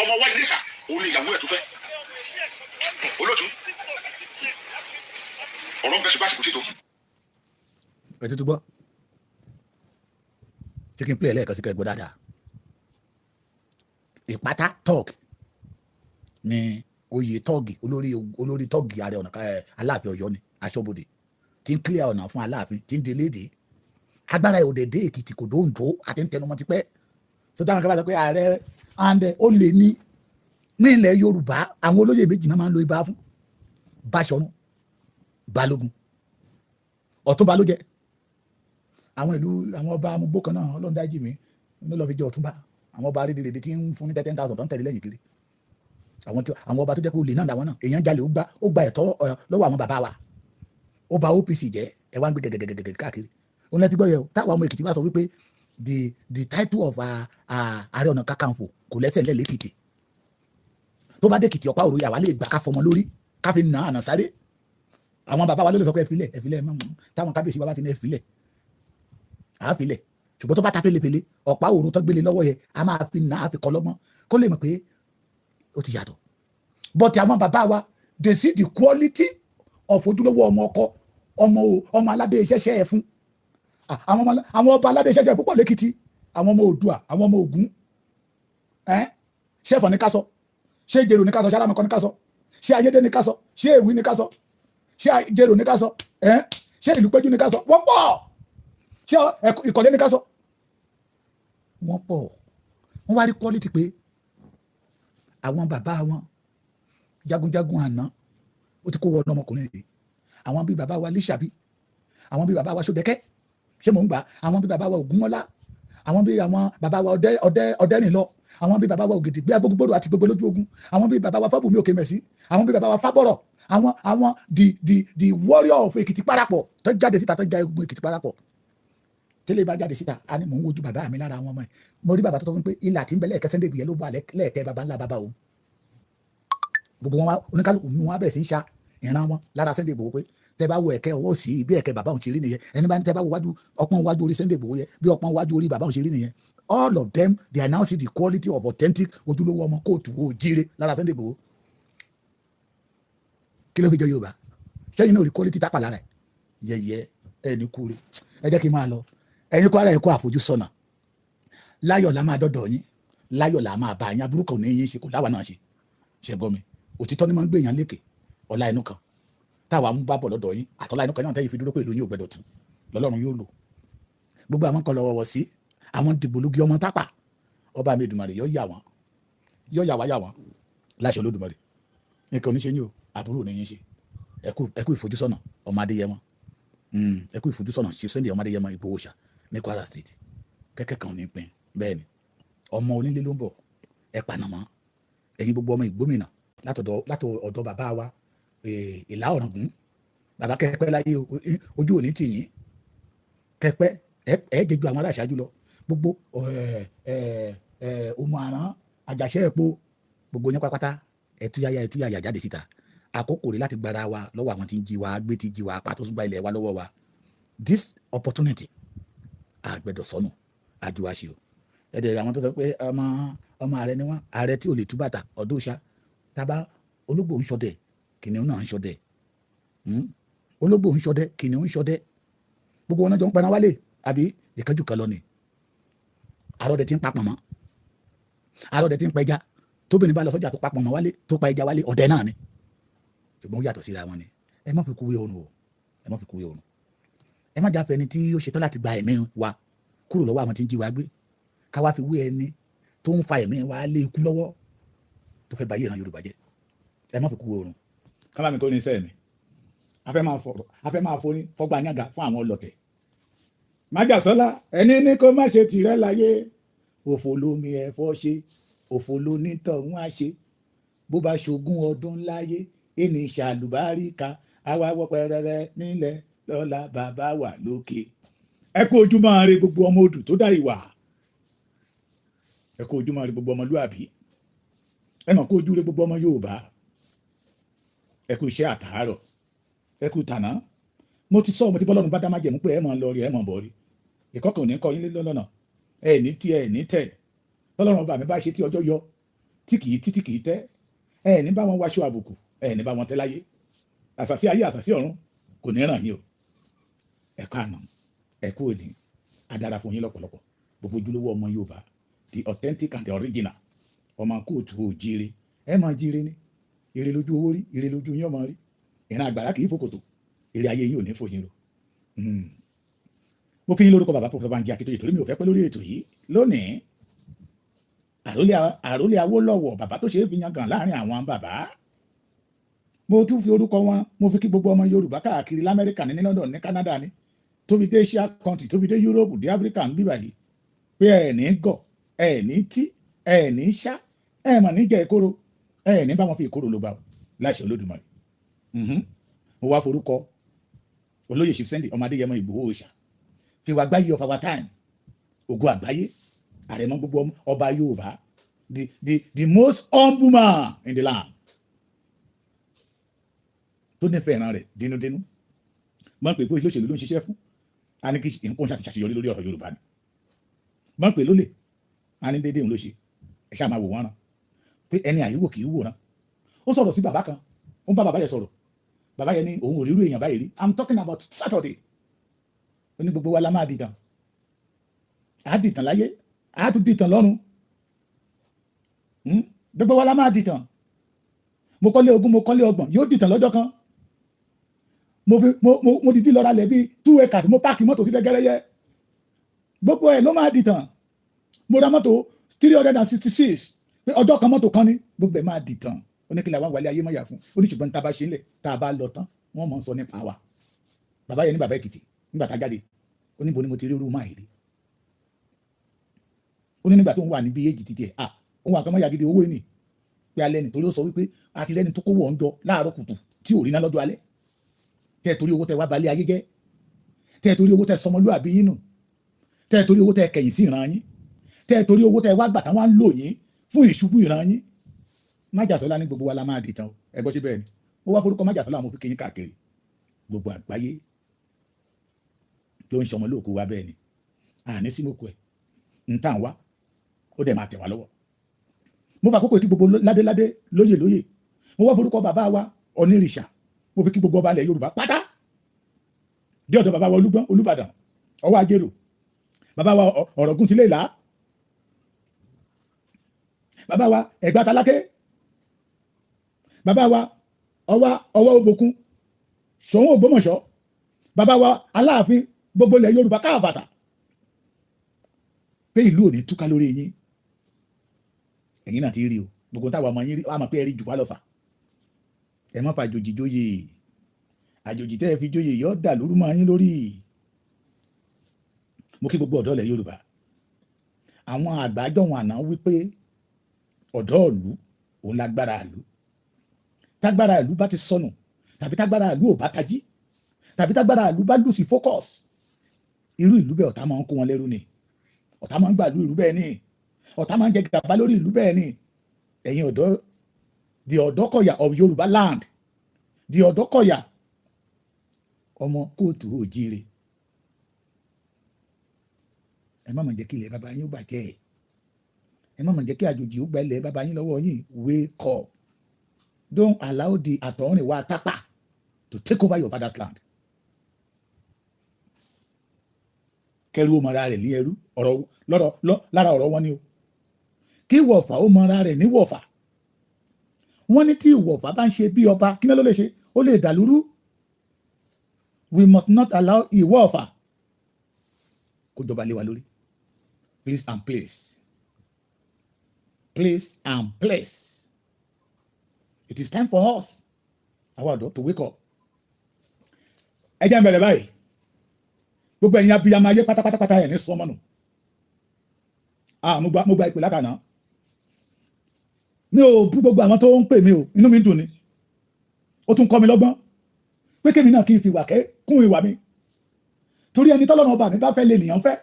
ọmọ wa Iléṣà òun ni ìyàwó ẹ̀ tó fẹ́ olóòtú ọ̀rọ̀ ń bẹ ṣùgbọ́n àsìkò títò. ẹ tuntun gbọ́ ṣé kí n pílẹ̀ lẹ́ẹ̀kan sí kẹ́ gbọ́ dáadáa. ìpátá tọ́ọ̀gì ni oyè tọ́ọ̀gì olórí tọ́ọ̀gì Ààrẹ Ọ̀nà Aláàfin Ọ̀yọ́ ni aṣọ́bodè tí ń kílíà ọ̀nà fún Aláàfin tí ń deléde agbára ẹ̀ òdèdè Èkìtì kò dóńdó àti ń tẹnumọ́ ti pẹ́ tó dáhùn kábàá sọ pé ààrẹ àndẹ ó lè ní ilẹ̀ Yorùbá àwọn olóyè méjì náà máa ń lo ibà fún Báṣọ̀run Balógun Ọ̀túnba ló jẹ́ àwọn ìlú àwọn ọba amúgbó kan náà Ọlọ́run dájú mi ló lọ́ọ́ fi jẹ́ Ọ̀túnba àwọn ọba rédèrèdè tí ń fún ní 10,000 tó ń tẹ̀lé lẹ́yìn kiri àwọn ọba tó jẹ́ pé olè náà làwọn náà èèyàn jalè ó gba ẹ̀tọ́ lọ́wọ́ àwọn bàbá wa ó ba OPC jẹ́ ẹ wá ń gbé gẹ̀gẹ̀gẹ̀gẹ̀ káàkiri òun lẹ́tí gbọ́ yẹ táwọn ọmọ Èkìtì bá sọ wípé the title of Ààrẹ Ọ̀nà Kakanfò kò lẹ́sẹ̀ ńlẹ̀ lẹ́kìtì tó bá dé Èkìtì ọ̀pá òru yà wá lè gbà ká fọmọ lórí ká fi nà àná sáré àwọn bàbá wa ló lè sọ pé ẹ̀fílẹ̀ táwọn kábíyèsí bàbá ti ní ẹ̀fílẹ̀ àáfilẹ̀ ṣùgbọ́n tó bá ta pélépélé ọ̀pá òru tó gbélé lọ́wọ́ yẹ a máa fi nà á fi kọ́ lọ́gbọ́n kó lè mọ̀ pé ó ti yàtọ̀ but àwọn bàbá wa they see the quality of ojúlówó ọmọ ọkọ ọmọ aládé iṣẹ́ṣẹ́ ẹ̀ fún àwọn ọba aládé iṣẹ́ṣẹ́ púpọ̀ lẹ́kìtì àwọn ọmọ Oòduà àwọn ọmọ Ògún ṣé ẹ̀fọ́ ní ká sọ ṣé ìjẹ̀rò ní ká sọ ṣé alámọ̀kọ́ ní ká sọ ṣé ayédè ní ká sọ ṣé èwì ní ká sọ ṣé ìjẹ̀rò ní ká sọ ṣé ìlú péjú ní ká sọ wọ́n pọ̀ ṣé ìkọ̀lé ní ká sọ wọ́n pọ̀ wọ́n wá rí quality pé àwọn bàbá wọn jagunjagun àná ó ti kó wọ ọmọkùnrin yìí àwọn bíi bàbá wa Lísàbí àwọn bíi bàbá wa Ṣódẹkẹ́ ṣé mò ń gbà àwọn bíi bàbá wa Ògúnmọ́lá àwọn bíi àwọn bàbá wa Ọdẹ́rìnlọ àwọn bíi bàbá wa Ògèdèngbé Agbógbòrò àti gbogbo lójú ogun àwọn bíi bàbá wa Fábùnmí Òkèmẹ̀sí àwọn bíi bàbá wa Fábọ̀rọ̀ àwọn the warrior of Èkìtì parapọ̀ tó jáde síta tó já egungun Èkìtì parapọ̀ tẹ́lẹ̀ bá jáde síta a ní mò ń wojú bàbá mi lára àwọn ọmọ ẹ̀ mo rí bàbá tó sọ fún pé ilà tí ń bẹ lẹ́ẹ̀kẹ́ Sunday Igboho ló bá lẹ́ẹ̀kẹ́ bàbá ńlá bàbá òun gbogbo wọn oníkálukú nínú wọn bẹ̀rẹ̀ sí í ṣá ìran wọn lára Sunday Igboho pé tẹ́ bá wo ẹ̀kẹ́ ọwọ́ sí bí ẹ̀kẹ́ bàbá òun ṣe rí nìyẹn ẹni bá ní tẹ́ bá wo wájú ọpọ́n wájú orí Sunday Igboho yẹ bí ọpọ́n wájú orí bàbá òun ṣe rí nìyẹn all of them they are now see the quality of authentic ojúlówó ọmọ kóòtù òjíire lára Sunday Igboho kí ló fi jẹ Yorùbá sẹ́yìn náà rí quality tápà lára ẹ̀ yẹyẹ ẹni kúre ẹ jẹ́ kí n máa lọ ẹ̀yin Kwara ẹ̀kọ́ àfojúsọ́nà láyọ̀ la máa dọ́dọ̀ yín láyọ̀ la máa bá yín aburú kan ní yín ṣe kò láwa náà ṣe gbọ́ mi òtítọ́ ni máa ń gbé yàn lékè ọlá inú kan táwa ń bá bọ̀ lọ́dọ̀ yín àtọ́lá inú kan náà tẹ́yìn fi dúró pé ìlú yín ò gbẹdọ̀ tún lọ́lọ́run yóò lò gbogbo àwọn kan lọ́wọ́ sí àwọn dìgbòlugi ọmọ tápà ọba mi Èdùmàrè yọ yà wọ́n láṣẹ Olódùmarè nǹkan oníṣe yín o àbúrò ní yín ṣe ẹkú ìfojúsọ́nà ọmọ Adéyẹmọ ẹkú ìfojúsọ́nà ṣe Sunday ọmọ Adéyẹmọ Ìgbòho ṣá ní Kwara State kẹ́kẹ́ kan ní pin bẹ́ẹ̀ ni ọmọ onílé ló ń bọ̀ ẹ panamọ́ ẹ̀yin gbogbo ọmọ Ìgbómìnà látọ̀ ọ̀dọ̀ bàbá wa Ìlà Ọ̀ràngún bàbá kẹ́pẹ́ láyé ojú òní tì yín kẹ́pẹ́ ẹ jẹjú àwọn aláṣáájú lọ gbogbo ọmọ àrán àjàṣẹ́ ẹ̀pọ̀ gbogbo yẹn pátápátá ẹ̀túyàyà jáde síta àkókò rẹ̀ láti gbára wa lọ́wọ́ àwọn tí ń jí wa gbé tí jí wa pàtó gba ilẹ̀ wa lọ́wọ́ wa this opportunity àgbẹ̀dọ̀ sọnù àjùwàṣe o ẹ̀dẹ̀ àwọn tó sọ pé ọmọ ààrẹ ni wọ́n, ààrẹ tí ò lè tú bàtà ọdún ṣá tábà ológbò ń ṣọdẹ kìnìún náà ń ṣọdẹ ológbò ń ṣọdẹ kìnìún ń ṣọdẹ gbogbo wọn náà jọ ń paná wálé àbí ìkánjú kan lọ ni àròdẹ tí ń papọ̀ mọ́ àròdẹ tí ń pẹja tóbìnrin bá lọ sọ́jà tó papọ̀ mọ́ wálé tó pa ẹja wálé ọdẹ náà ni ṣùgbọ́n ó yàtọ̀ síra wọn ni ẹ má fi kúwé oorun o ẹ má fi kúwé oorun ẹ má jáfẹ́ ẹni tí ó ṣetán láti gba ẹ̀mí wa kúrò lọ́wọ́ àwọn tí ń jí wa gbé ká wá fi wé ẹni tó ń fa ẹ̀mí wa lé ikú lọ́wọ́ tó fẹ́ báyé ìran Yorùbá jẹ́ ẹ má fi kúwé oorun. ká bá mi kó ní sẹ́ẹ̀ mi a fẹ́ máa forí fọ́gbà yàgà fún àwọn ọlọ́tẹ̀. májàsọ́lá ẹni ní kó má ṣe tìrẹ láyé òfò lomi ẹ̀fọ́ ṣe òfò lonítọ̀hún á ṣe bó bá ṣogún ọdún láyé ẹni ṣàlùbáríkà àwa wọ pẹrẹrẹ nílẹ̀ lọ́la bàbá wà lókè. ẹ kú ojúmọ́ ire gbogbo ọmọ odù tó dá ìwà ẹ kú ojúmọ́ ire gbogbo ọmọlúàbí ẹ mọ̀ kó ojú ire gbogbo ọmọ Yorùbá ẹ kú iṣẹ́ àtàárọ̀ ẹ kú tàná mo ti sọ ọmọ tí bọ́lọ́run bá dá májẹ̀mú pé ẹ mọ̀ lọ rí ẹ mọ̀ bọ̀ rí ìkọ́kàn ò ní kọ́ yín lọ́nà ẹ ní tí ẹ ní tẹ̀ tọ́lọ́run ọba mi bá ṣe tí ọjọ́ yọ tí kìí tẹ́ ẹ ní bá wọn wáṣọ àbùkù ẹ ní bá wọn tẹ́ láyé àṣàsí ayé àṣàsí ọ̀run kò ní ràn yín o ẹ kú àná ẹ kú òní adára fún yín lọ́pọ̀lọpọ̀ gbogbo ojúlówó ọmọ Yorùbá the authentic and the original ọmọ kóòtù òjíire ẹ máa jíire ní ire lójú owó rí ire lójú yín ọmọ rí ìran àgbàrá kìí fòkòtò èrè ayé yìí ò ní fòyín ro mo kí yín lórúkọ bàbá Professor Banji Akíntóyè torí mi ò fẹ́ pẹ́ lórí ètò yìí lónìí àrólé Awólọ́wọ̀ bàbá tó ṣe é fi yangàn láàrin àwọn bàbá mo tún fi orúkọ wọn mo fi kí gbogbo ọmọ Yorùbá káàkiri l'Amẹ́ríkà ní London ní Canada ní tó fi dé Asia country tó fi dé Europe dé Africa ń bíbà yìí pé ẹ ní gọ̀ ẹ ní tí ẹ ní ṣá ẹ mọ̀ ní jẹ́ ìkorò ẹ ní bá wọn fi ìkorò ló bá láṣẹ Olódùmarè mo wá forúkọ olóyè Chief Sunday ọmọ Adéyẹmọ Ìgbòho òòṣà fi wá gbáyé of our time ògo àgbáyé àrẹ̀mọ gbogbo ọba Yorùbá the most humble man in the land tó nífẹ̀ẹ́ ìran rẹ̀ dínúdínú máa ń pè pé olóṣèlú ló ń ṣiṣẹ́ fún a ní kí nǹkan ṣàti ṣàṣeyọrí lórí ọ̀rọ̀ Yorùbá ni máa ń pè lólè a ní déédéé òun ló ṣe ẹ ṣáà máa wò wọ́n rán pé ẹni àyíwò kì í wòran ó sọ̀rọ̀ sí bàbá kan ó ń bá bàbá yẹn sọ̀rọ̀ bàbá yẹn ní òun ò rírú èèyàn báyìí rí I'm talking about Saturday ó ní gbogbo wa la máa dìtàn á dìtàn láyé á tún dìtàn lọ́run gbogbo wa la máa dìtàn mo kọ́lé ogún mo kọ́lé ọgbọ̀n yóò dìtàn lọ́jọ́ kan mo dìdí lọ́ra lẹ̀ bíi 2 acres mo páàkì mọ́tò sí gẹ́gẹ́rẹ́yẹ gbogbo ẹ̀ ló máa dìtàn mo ra mọ́tò 366 pé ọjọ́ kan mọ́tò kan ní gbogbo ẹ̀ máa dìtàn oníkìlẹ̀ àwọn wàlẹ̀ ayé mọ́yà fún oníṣùgbọ́n tá a bá ṣe ń lẹ̀ tá a bá lọ tán wọ́n mọ̀ ń sọ nípa wa bàbá yẹn ní bàbá Èkìtì nígbà tá a jáde oníbo ni mo ti rí orú máa rí ó ní nígbà tó ń wà níbi èjì títí ẹ̀ òun àkàmọ́ yàgídí owó ẹni pé alẹ́ ni torí ó sọ wípé àti lẹ́ni tó kówó ọ̀njọ láàárọ̀ kùtù tí ò rí ná lọ́jọ́ alẹ́ tẹ́ torí owó tẹ́ wá balẹ̀ ayé jẹ́ tẹ́ torí owó tẹ́ sọmọlúàbí yín nù tẹ́ torí owó tẹ́ kẹ̀yìn sí ìran yín tẹ́ torí owó tẹ́ wá gbà táwọn ń lò yín fún ìṣubú ìran yín májàsọ́lá ní gbogbo wa la máa dìtàn ẹ gbọ́ sí bẹ́ẹ̀ ni ó wá forúkọ májàsọ́lá mo fi kéyìn káàkiri gbogbo àgbáyé ló ń sọmọ lóòkú wa bẹ́ẹ̀ ni àní sínúkù ẹ̀ ń tàn wá ó dẹ̀ máa tẹ̀ wá lọ́wọ́ mo fà kókò kí gbogbo ládéládé lóyè mo wá forúkọ bàbá wa onírìṣà mo fi kí gbogbo ọba ilẹ̀ Yorùbá pátá dé ọ̀dọ̀ bàbá wa Olúbàdàn ọwọ́ ajérò bàbá wa Ọ̀rọ̀gún tilé ìlà bàbá wa Ẹ̀gbá Táláké bàbá wa ọwọ́ Òbòkun Ṣọ̀ún Ògbómọ̀ṣọ́ bàbá wa Aláàfin gbogbo ilẹ̀ Yorùbá káàbàtà pé ìlú ò ní túká lórí yín ẹ̀yin náà ti rí o gbogbo táwa ọmọ yín rí àmọ́ pé ẹ rí jù wá lọ́fà ẹ má fa àjòjì jóyè àjòjì tẹ́ ẹ fi jóyè yọ́ dà lóru mọ́ yín lórí mo kí gbogbo ọ̀dọ́ ilẹ̀ Yorùbá àwọn àgbájọ wọn àná wípé ọ̀dọ́ ìlú òun lágbára ìlú tágbára ìlú bá ti sọnù tàbí tágbára ìlú ò bá tají tàbí tágbára ìlú bá lù sí focus irú ìlú bẹ́ẹ̀ ọ̀tá máa ń kó wọn lẹ́rú ni ọ̀tá máa ń gbà ìlú bẹ́ẹ̀ ni ọ̀tá máa ń jẹ gàba lórí ìlú bẹ́ẹ̀ ni ẹ̀yin ọ̀dọ́ the Ọ̀dọ́kọ̀yà of Yorùbá land the Ọ̀dọ́kọ̀yà ọmọ kóòtù òjíire ẹ má mà jẹ́ kí ilẹ̀ bàbá yín ó bàjẹ́ ẹ má mà jẹ́ kí àjòjì ó gba ilẹ̀ bàbá yín lọ́wọ́ yín. Wake up. Don't allow the àtọ̀húnrìnwá tápà to take over your father's land. Kẹ́rù ó mọra rẹ̀ ní ẹrú lára ọ̀rọ̀ wọn ni o. Kí wọ̀fà ó mọra rẹ̀ ní wọ̀fà. Wọ́n ní tí ìwọ̀fà bá ń ṣe bí ọba kí ló lè ṣe? Ó lè dàlúrú. We must not allow ìwọ̀fà kó jọba lé wa lórí. Please and place. Place and place. It is time for us, our ọ̀dọ́, to wake up. Ẹ jẹ́ n bẹ̀rẹ̀ báyìí. Gbogbo ẹ̀yin abiyamọ ayé pátápátá ẹ̀ ní sọmọ́nù. Mo gba ìpè látàná. Mi ò bú gbogbo àwọn tó ń pè mí o, inú mi dùn ni. Ó tún kọ́ mi lọ́gbọ́n. Pé kémi náà kí n fi ìwà kún ìwà mi. Torí ẹni tọ́lọ́run ọba mi bá fẹ́ lè nìyàn fẹ́.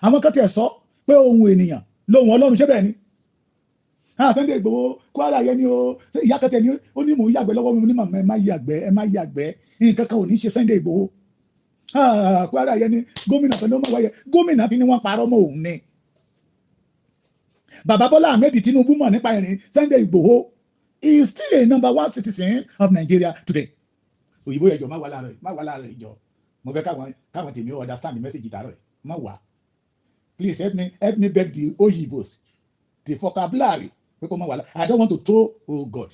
Àwọn kan tiẹ̀ sọ pé ohun ènìyàn lóhun Ọlọ́run ṣé bẹ́ẹ̀ ni. Sunday Igboho Kwara yẹn ni o, ìyá kẹtẹ ni ó ní mò ń yàgbẹ́ lọ́wọ́ mi ní màmá ẹ má yàgbẹ́ nǹkan kan ò ní ṣe Sunday Igboho. Kwara yẹn ni gómìnà kan ló máa wáyẹ, gómìnà tí ni wọ́n parọ́ mọ́ òun ni. Bàbá Bọ́lá Ahmed Tinubu mọ̀ nípa ìrìn Sunday Igboho is still a number 1 citizen of Nigeria today. Òyìnbó ẹjọ́ má wà láàárọ̀ ìjọ. Mo fẹ́ káwọn tèmi understand the message tààrọ̀ ẹ̀ má wà. Please help me beg the Oyibos, the vocabulary. I don't want to throw, oh God.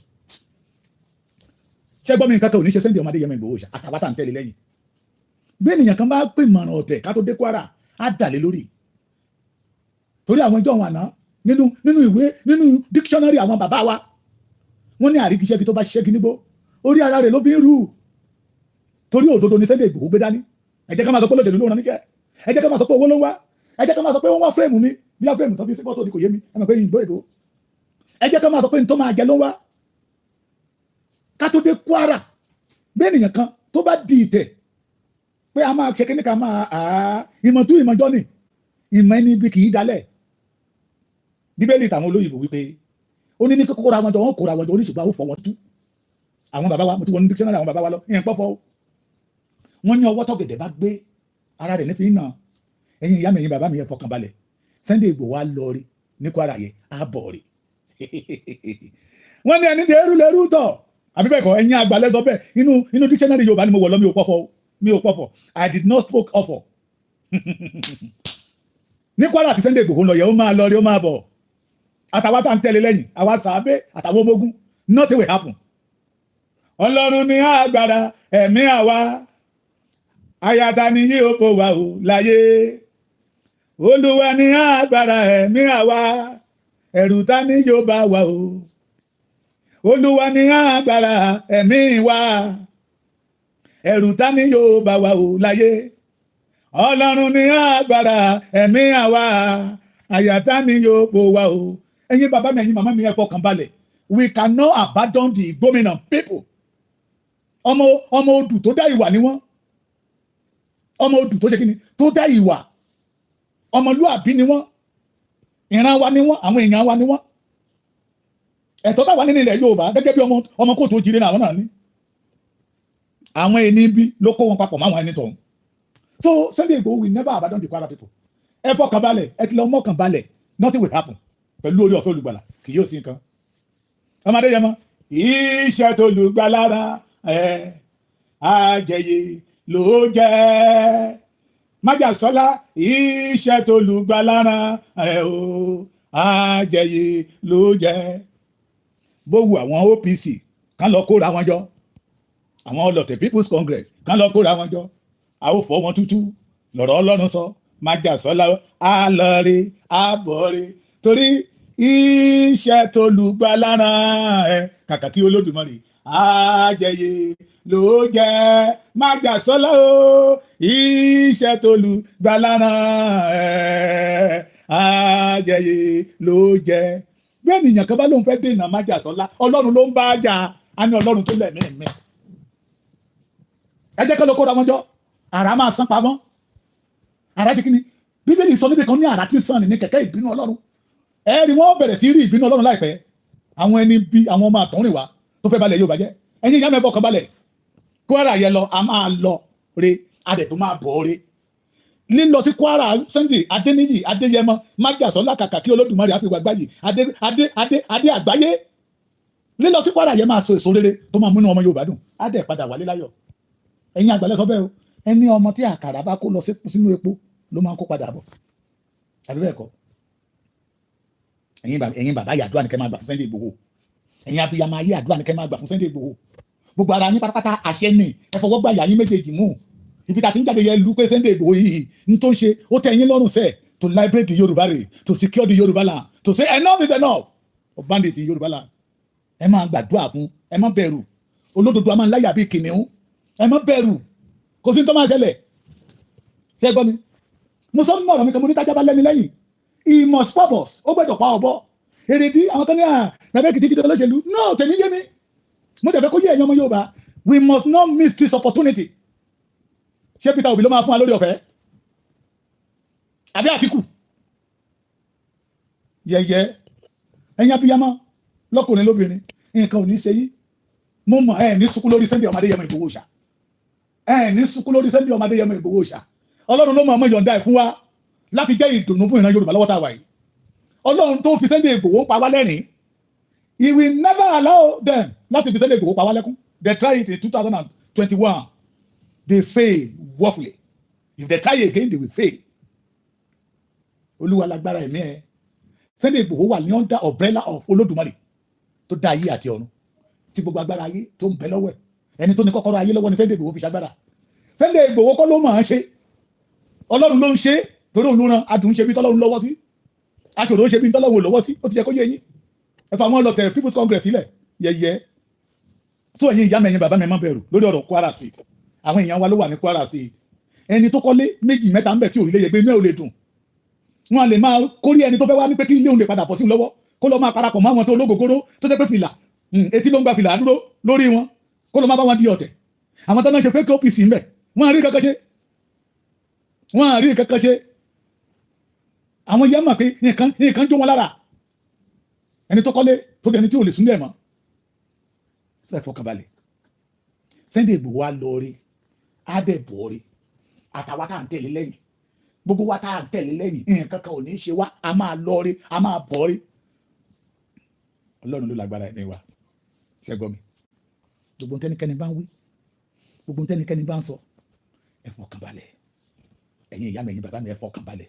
Ṣé gbọ́ mi nǹkan kan ò ní ṣe Sunday ọmọdé Yẹmọ Ìgbòho ṣá àtàwátà ń tẹ̀lé lẹ́yìn. Bí ènìyàn kan bá pè mọ̀ràn ọ̀tẹ̀ ká tó dé Kwara á dàlé lórí. Torí àwọn ìjọ wọn àná nínú ìwé nínú dictionary àwọn bàbá wa wọ́n ní àrígiṣẹ́gi tó bá ṣẹ́gi nígbó orí ara rẹ̀ ló fi ń rú. Torí òdodo ni Sunday Ìgbòho gbé dání. Ẹ jẹ́ ká máa sọ pé olóṣèlú ló rán níṣẹ́. Ẹ jẹ́ ká máa sọ pé owó ló ń wá. Ẹ jẹ́ ká máa sọ pé wọ́n wá fírèmù mi bí á fírèmù tó fi sí fọ́tò ní kò yé mi. Ẹ mọ̀ pé ìgbó èdò. Ẹ jẹ́ ká máa sọ pé tó máa jẹ ló ń wá. Ká tó dé Kwara bí ènìyàn kan tó bá di ìtẹ̀ pé a máa ṣe kíní ká máa ìmọ̀tún ìmọ̀jọ́ ni ìmọ̀ ẹni bí kì í dalẹ̀. Bíbélì tàwọn olóyìnbó wípé ó ní kókó ra wọn jọ wọn kó ra wọn jọ oníṣùgbọ́n àwọn fọwọ́ tú. Àwọn bàbá wa mo ti wọ ní dictionary àwọn bàbá wa lọ ìyẹn pọ́fọ́. Wọ́n ní ọwọ́ tọ́gẹ̀dẹ̀ bá gbé ara rẹ̀ nífi náà ẹ̀yin ìyá mi ẹ̀yin bàbá mi yẹn fọkàn balẹ̀ Sunday Igboho á lọ rí ní Kwara yẹn á bọ̀ rí. Wọ́n ní ẹni lẹ́rú tọ̀ àbí bẹ́ẹ̀ kọ́ ẹ̀yin àgbà lẹ́sọ bẹ́ẹ̀ inú dictionary Yorùbá ni mo wọ̀ lọ mi ò pọ̀fọ̀ I did not spoke ọ̀fọ̀. Ní Kwara àti Sunday Igboho lọ yẹ ó máa lọ rí ó máa bọ̀ àtàwọn tá à ń tẹ̀lé lẹ́yìn àwa sàábé àtàwọn ọmọ ogun nothing will happen. Ọlọ́run ní agbára ẹ̀mí àwa ayata ni yóò fò wá o láyé. Olúwa ní agbára ẹ̀mí àwa ẹ̀rù ta ni yóò bá wa o. Olúwa ní agbára ẹ̀mí wa ẹ̀rù ta ni yóò bá wa o láyé. Ọlọ́run ní agbára ẹ̀mí àwa ayata ni yóò fò wá o. Ẹ̀yin bàbá mi ẹ̀yin màmá mi ẹ fọkàn balẹ̀. We cannot abandon the dominant people. Ọmọ odù tó dá ìwà ni wọ́n. Ọmọ odù tó ṣe kíni tó dá ìwà. Ọmọlúàbí ni wọ́n. Ìran wa ni wọ́n, àwọn èèyàn wa ni wọ́n. Ẹ̀tọ́ bá wà nínú ilẹ̀ Yorùbá gẹ́gẹ́ bí ọmọ kóòtù òjìrè náà àwọn náà ní. Àwọn ẹni bí ló kó wọn papọ̀ máwọn ẹni tọ̀hún. So Sunday Igboho will never abandon the Kwara people. Ẹ fọkàn balẹ̀, ẹ ti lọ mọ́kàn balẹ̀, nothing will happen. Pẹ̀lú orí ọ̀fẹ́ olùgbàlà kì yóò sí nǹkan. Ọmọdé yẹn mọ́ iṣẹ́ tó lùgbàlára àjẹyè ló jẹ́. Májàsọ́lá iṣẹ́ tó lùgbàlára àjẹyè ló jẹ́. Bówù àwọn OPC kán lọ kóra wọn jọ, àwọn ọlọ́tẹ̀ People's Congress kán lọ kóra wọn jọ, a ó fọ́ wọn tútú lọ́rọ̀ Ọlọ́run sọ. Májàsọ́lá àlọ́re àbọ̀re torí iṣẹ́ tó lùgbàlára kàkà kí Olódùmarè àjẹyè ló jẹ́. Májàsọ́lá o iṣẹ́ tó lùgbàlára àjẹyè ló jẹ́. Bí ènìyàn kan bá lóun fẹ́ dènà Májàsọ́lá Ọlọ́run ló ń bá jà á ní Ọlọ́run tó lẹ̀mí mi. Ẹ jẹ́ ká lọ kóra wọn jọ àrá máa sán pamọ́. Àrá ṣe kí ni Bíbélì sọ níbi kan ní àrá tí sàn ní kẹ̀kẹ́ ìbínú Ọlọ́run. Ẹ̀rí wọ́n bẹ̀rẹ̀ sí rí ìbínú Ọlọ́run láìpẹ́. Àwọn ẹni bí àwọn ọmọ àtọ̀húnrìn wa tó fẹ́ balẹ̀ yóò bàjẹ́. Ẹ̀yin ìyá mẹ́fọ́ kan balẹ̀ Kwara yẹ lọ a máa lọ re adẹ̀ tó máa bọ̀ re. lílọ sí Kwara Sunday Adéníyì Adéyẹmọ májàsọ́lá kàkà kí Olódùmarè àfihàn àgbáyé adé àgbáyé lílọ sí Kwara yẹn máa so èso rere tó máa múnú ọmọ Yorùbá dùn á dẹ̀ padà wálé láyọ̀. Ẹ̀yin àgbàlẹ̀ sọ bẹ́ẹ̀ o, ẹni ọmọ tí àkàrà bá kó lọ sínú epo ló máa ń kó padà bọ̀ àbí bẹ́ẹ̀ kọ́. Ẹ̀yin bàbá yìí àdúrà ní kẹ́ máa gbà fún Sunday Igboho, ẹ̀yin abiyamọ ayé àdúrà ní kẹ́ máa gbà fún Sunday Igboho. Gbogbo ara yín pátápátá àṣẹ ni ẹ fọwọ́ gbà yà yín méjèèjì mú. Ibi tá a ti ń jáde yẹ lu pé Sunday Igboho yìí ń tó ń ṣe ó tẹ́ yín lọ́rùn sẹ́ẹ̀ to liberate the Yorùbá rè, to secure the Yorùbá land, to say enough is enough of bandit in Yorùbá land. Ẹ máa gbàdúrà fún, ẹ má bẹ̀rù, olódodo a máa ń láyà bíi kìnìún, ẹ má bẹ̀rù, kò sí ní tó máa ṣẹlẹ̀. Ṣé ẹ gbọ́ mi? Mo sọ nínú ọ̀rọ̀ mi kan mo ní tájá bá lẹ́ni lẹ́yìn, he must purpose, ó gbọ́dọ̀ pa ọ̀bọ. Èrèdí àwọn kan ní bàbá Èkìtì ti di olóṣèlú, no tèmi yé mi, mo dẹ̀ fẹ́ kó yé ẹ̀yin ọmọ Yorùbá, we must not miss this opportunity. Ṣé Peter Obi ló máa fún wa lórí ọ̀fẹ́? Àbí Àtíkù? Yẹ̀yẹ́ ẹ̀yin abiyamọ lọ́kùnrin lóbìnrin nǹkan ò ní ṣe yín. Mo mọ̀ ẹ̀ ní sunkún lórí Sunday ọmọ Adéyẹmọ Ìgbòho ṣá. Ẹ̀ ní sunkún lórí Sunday ọmọ Adéyẹmọ Ìgbòho ṣá. Ọlọ́run ló mọ̀ ọmọ yọ̀ǹda ẹ̀ fún wa láti jẹ́ ìdùnnú fún ìran Yorùbá lọ́wọ́ tá a wà yìí. Ọlọ́run tó fi Sunday Ìgbòho pa wá lẹ́rìn. He will never allow them láti fi Sunday Ìgbòho pa wá lẹ́kún. They tried it in 2021. They fail woefully. If they try again, they will fail. Olúwa lágbára ẹ̀mí ẹ̀. Sunday Igboho wà ní under umbrella of Olódùmarè tó dá ayé àti ọ̀run. Tí gbogbo agbára ayé tó ń bẹ lọ́wọ́ ẹ̀. Ẹni tó ní kọ́kọ́rọ́ ayé lọ́wọ́ ni Sunday Igboho fi ṣagbára. Sunday Igboho kọ́ ló máa ń ṣe. Ọlọ́run ló ń ṣe torí òun ló ran adùn ṣe bí tọ́lọ́run lọ́wọ́ sí. Aṣòro ṣe bí tọ́lọ́run lọ́wọ́ sí. Ó ti yẹ kó yé yín. Ẹ fà wọ́n lọ tẹ̀ People's Congress sílẹ̀ yẹ̀yẹ́. So ẹ̀yin ìyá mi ẹ̀yin bàbá mi má bẹ̀rù lórí ọ̀rọ̀ Kwara State. Àwọn èèyàn wa ló wà ní Kwara State. Ẹni tó kọ́lé méjì mẹ́ta ń bẹ tí òrìlẹ̀ yẹgbẹ́ inú ẹ̀ ò lè dùn. Wọ́n lè máa kórí ẹni tó fẹ́ wá ní pé kí ilé òun lè padà bọ̀ sí lọ́wọ́ kó lọ máa parapọ̀ mọ́ àwọn tó ológogoro tó jẹ́ pé fìlà etí ló ń gba fìlà dúró lórí wọn kó lọ máa bá wọn di ọ̀tẹ̀. Àwọn tó náà ṣe fake OPC ń bẹ wọ́n àrí kankan ṣe. Wọ́n àrí kankan ṣe. Àwọn yẹn mọ̀ pé nǹkan jó wọn lára. Ẹni tó kọ́lé tó dẹni tí ò lè súnlẹ̀ mọ́. Ṣé ẹ fọkànbalẹ̀? Sunday Igboho wa lọ rí adẹ̀bọ̀ rí àtàwọn tá à ń tẹ̀lé lẹ́yìn gbogbo wa tá à ń tẹ̀lé lẹ́yìn nǹkan kan ò ní ṣe wá a máa lọ rí a máa bọ̀ rí. Ọlọ́run ló lágbára ẹ̀mí wa ṣẹ́gbọ́n mi gbogbo tẹ́nikẹ́ni bá ń wí gbogbo tẹ́nikẹ́ni bá ń sọ ẹ fọkànbalẹ̀ ẹ̀yin ìyá mi ẹ̀yin bàbá mi ẹ fọkànbalẹ̀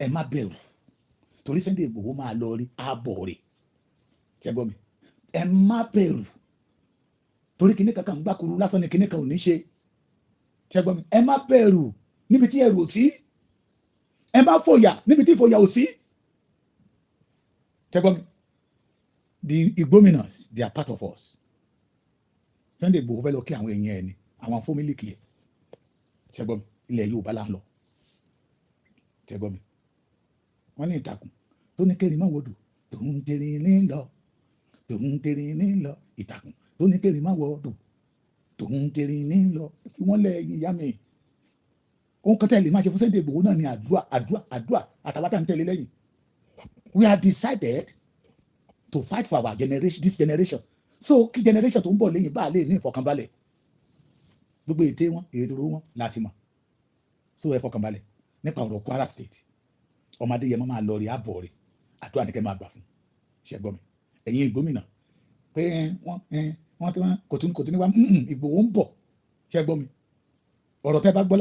ẹ má bẹ̀rù torí Sunday Igboho máa lọ rí a bọ̀ rí ṣẹ́gbọ́n mi ẹ má bẹ̀rù torí kinní kankan gbàkúrú lásán ni kinní kan ò ní ṣe ṣẹ́gbọ́n mi ẹ má bẹ̀rù níbi tí ẹ̀rù ò sí ẹ má fòyà níbi tí ìfòyà ò sí ṣẹ́gbọ́n mi the Igbominans they are part of us Sunday Igboho fẹ́ lọ kí àwọn èèyàn ẹ̀ ni àwọn fómìlì kì í ṣẹ́gbọ́n mi ilẹ̀ Yorùbá là ń lọ ṣẹ́gbọ́n mi wọ́n ní ìtàkùn tó ní kéré má wọ́dù tòun tèrè ní lọ tòun tèrè ní lọ ìtàkùn tó ní kéré má wọ́dù tòun tèrè ní lọ fi wọ́n lẹ̀ ìyá mi òun kan tẹ̀lé máa ṣe fún Sunday Igboho náà ni àdúrà àtàwátà ń tẹ̀lé lẹ́yìn we are decided to fight for our generation this generation so kí generation tó ń bọ̀ lẹ́yìn bá a lè ní ìfọkànbalẹ̀ gbogbo ète wọn èrò wọn láti mọ̀ so ẹ fọkànbalẹ̀ nípa ọ̀rọ̀ Kwara State ọmọdé yẹn máa lọ rí àbọ̀ rẹ̀ àdúrà ní kẹ́ máa gbà fún ṣẹ́gbọ́n mi ẹ̀yin gómìnà pé wọ́n ti kò tún ní wá Ìgbòho ń bọ̀ ṣẹ́gbọ́n mi ọ̀rọ̀ tẹ́ bá gbọ́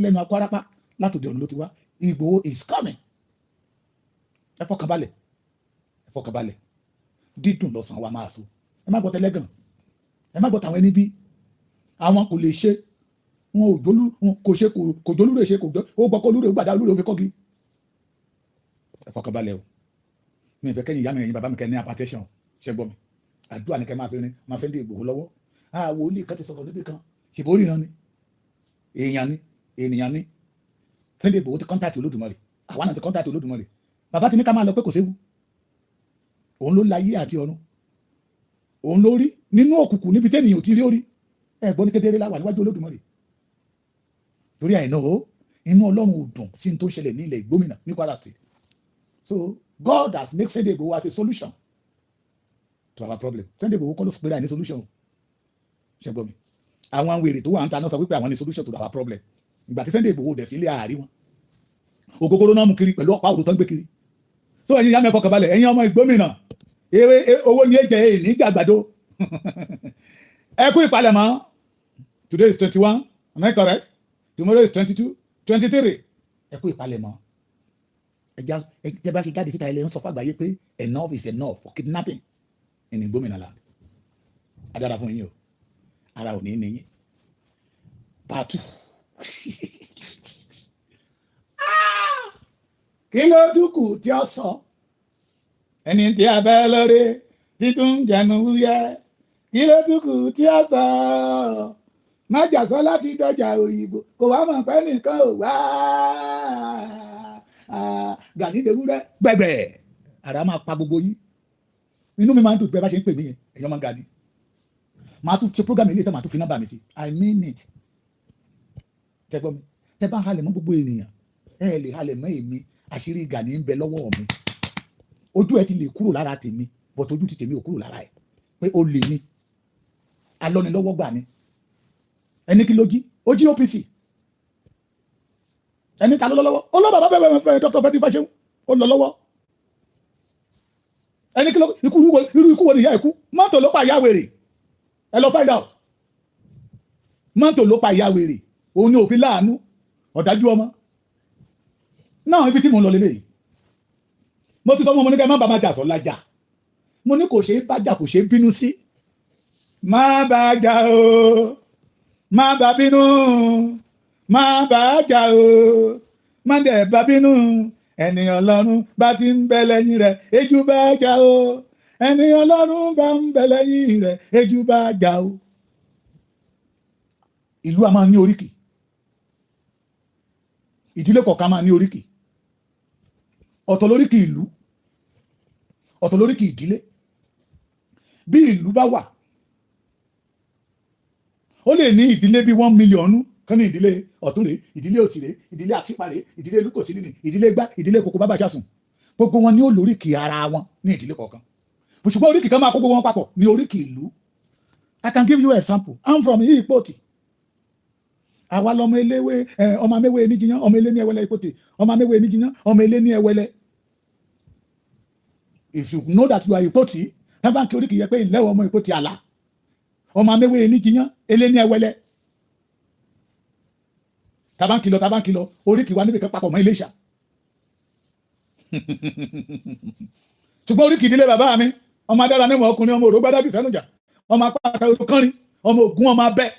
lẹ́nu akọ́rápá látòdì ọ̀run ló ti wá Ìgbòho is coming ẹ fọkànbalẹ̀ dídùn lọ́sàn-án wa máa so ẹ má gbọ́ tẹ́lẹ́gàn ẹ má gbọ́ tàwọn ẹni bí àwọn kò lè ṣe wọn ò jólú kò ṣe kò jólú rè ṣe kò jọ ó gbọ́ kó lúre ó gbàdá lúre ó fi kọ́gi ẹ fọkànbalẹ̀ o mi ìfẹ́ kẹ́yìn ìyá mi ẹ̀yin bàbá mi kẹ́ ní apatẹ́sán ṣẹ́ gbọ́ mi àdúrà ní kẹ́ máa fi rin máa Sunday Igboho lọ́wọ́ àwọn olè kan ti sọ̀rọ̀ níbi kan ṣèbó ríran ni èèyàn ni Sunday Igboho ti kọ́ńtàtì Olódùmarè àwa náà ti kọ́ńtàtì Olódùmarè bàbá ti ní ká máa lọ pé kò séwu òun ló láyé àti ọ̀run òun ló rí nínú òkùnkùn níbi tẹ́nìyàn ò ti rí orí ẹ̀gbọ́n ní kedere láwà níwájú Olódùmarè torí àìná o inú Ọlọ́run ò dùn sí ní tó ṣẹlẹ̀ ní ilẹ̀ Ìgbómìnà ní Kwara State so God has made Sunday Igboho as a solution to our problem Sunday Igboho kọ́ ló sọ pé àìní solution ṣẹ́gbọ́n mi àwọn wèrè tó wà ń ta náà sọ wípé àwọn ní solution to our problem ìgbà tí Sunday Igboho dẹ̀ sílé àárí wọn ògógóró náà mú kiri pẹ̀lú ọ̀pá òdò tó ń gbé kiri so ẹ̀yin yá mẹ́fọ́ kàbalẹ̀ ẹ̀yin ọmọ ìgbómìnà owó ní ẹ̀jẹ̀ èyí ní gbàgbàdo ẹ kú ìpalẹ̀mọ́ today is 21 am I correct tomorrow is 22 23 ẹ kú ìpalẹ̀mọ́ ẹ bá ṣe jáde síta ilé ń sọ fún àgbáyé pé enough is enough for kidnapping in Ìgbómìnà land adára fún yín o ara ò ní ní yín part 2 kí ló dúkù tí ó sọ ẹni tí a bẹ́ lórí títún jẹnu wúyẹ́ kí ló dúkù tí ó sọ má jà sọ láti dọjà òyìnbó kò wá mọ̀ pé nìkan ò wá Gani dewúrẹ́ gbẹ̀gbẹ̀ àrà máa pa gbogbo yín inú mi máa ń dùn pé bá ṣe ń pè mí yẹn èèyàn máa ń Gani máa tún ṣe program ilé tó máa tún fi nọ́mbà mi sí I mean it tẹ́gbọ́n mi tẹ́ bá halẹ̀ mọ́ gbogbo ènìyàn ẹ lè halẹ̀ mọ́ èmi àṣírí Gani ń bẹ lọ́wọ́ mi ojú ẹ ti lè kúrò lára tèmi bọ̀tọ̀ ojú ti tèmi ò kúrò lára ẹ pé o lè ní alọ́nilọ́wọ́ gbà ní ẹni kí ló jí ó jí OPC ẹni ta ló lọ lọ́wọ́ olóòbà bá bẹ̀rẹ̀ fẹ́ Dr. Fẹ́dí Fáṣẹ́hùn ó lọ lọ́wọ́ ẹni kí ló irú ikú wo ni ìyá ẹ̀kú mọ́tò ló pa ìyá wèrè ẹ lọ find out mọ́tò ló pa ìyá wèrè òun ni òfin láàánú ọ̀dájú ọmọ náà ibi tí mo ń lọ lélẹ́yìí mo ti sọ mọ́ mo ní ká má bàa máa jà sọ lájà mo ní kò ṣe é bájà kò ṣe é bínú sí má bàa jà o má bàa bínú má bàa jà o má dẹ̀ bá bínú ẹni Ọlọ́run bá ti ń bẹ lẹ́yìn rẹ̀ ejú bá jà o ẹni Ọlọ́run bá ń bẹ lẹ́yìn rẹ̀ ejú bá jà o. Ìlú a máa ní oríkì ìdílé kọ̀ọ̀kan máa ní oríkì ọ̀tọ̀ lóríkì ìlú ọ̀tọ̀ lóríkì ìdílé bí ìlú bá wà ó lè ní ìdílé bí 1 mílíọ̀nù kan ní ìdílé ọ̀túnrè ìdílé òsìrè ìdílé àtìpàrè ìdílé lúkòsílì ìdílé gbá ìdílé kòkó bábà ṣàsùn gbogbo wọn ní ó lóríkì ara wọn ní ìdílé kọ̀ọ̀kan ṣùgbọ́n oríkì kan máa kó gbogbo wọn papọ̀ ní oríkì ìlú. I can give you an example. I'm from Ìpòtì àwa lọmọ eléwé ọmọ améwé níjìyàn ọmọ ilé ní Ẹwẹlẹ Ìpòtì ọmọ améwé níjìyàn ọmọ ilé ní Ẹwẹlẹ. If you know that you are Ìpòtì tábà ń kí oríkì yẹ pé ìlẹ́wọ̀ ọmọ Ìpòtì àlà ọmọ améwé níjìyàn ilé ní Ẹwẹlẹ. Tábà ń kìlọ̀ oríkì wa níbi kan papọ̀ mọ́ Iléṣà. Ṣùgbọ́n oríkì ìdílé bàbá mi ọmọ adára ní ìmọ̀ ọkùnrin ọmọ òrógbádàbí sẹ́nujà ọmọ apáta olùkọ́rin ọmọ ògún ọmọ abẹ́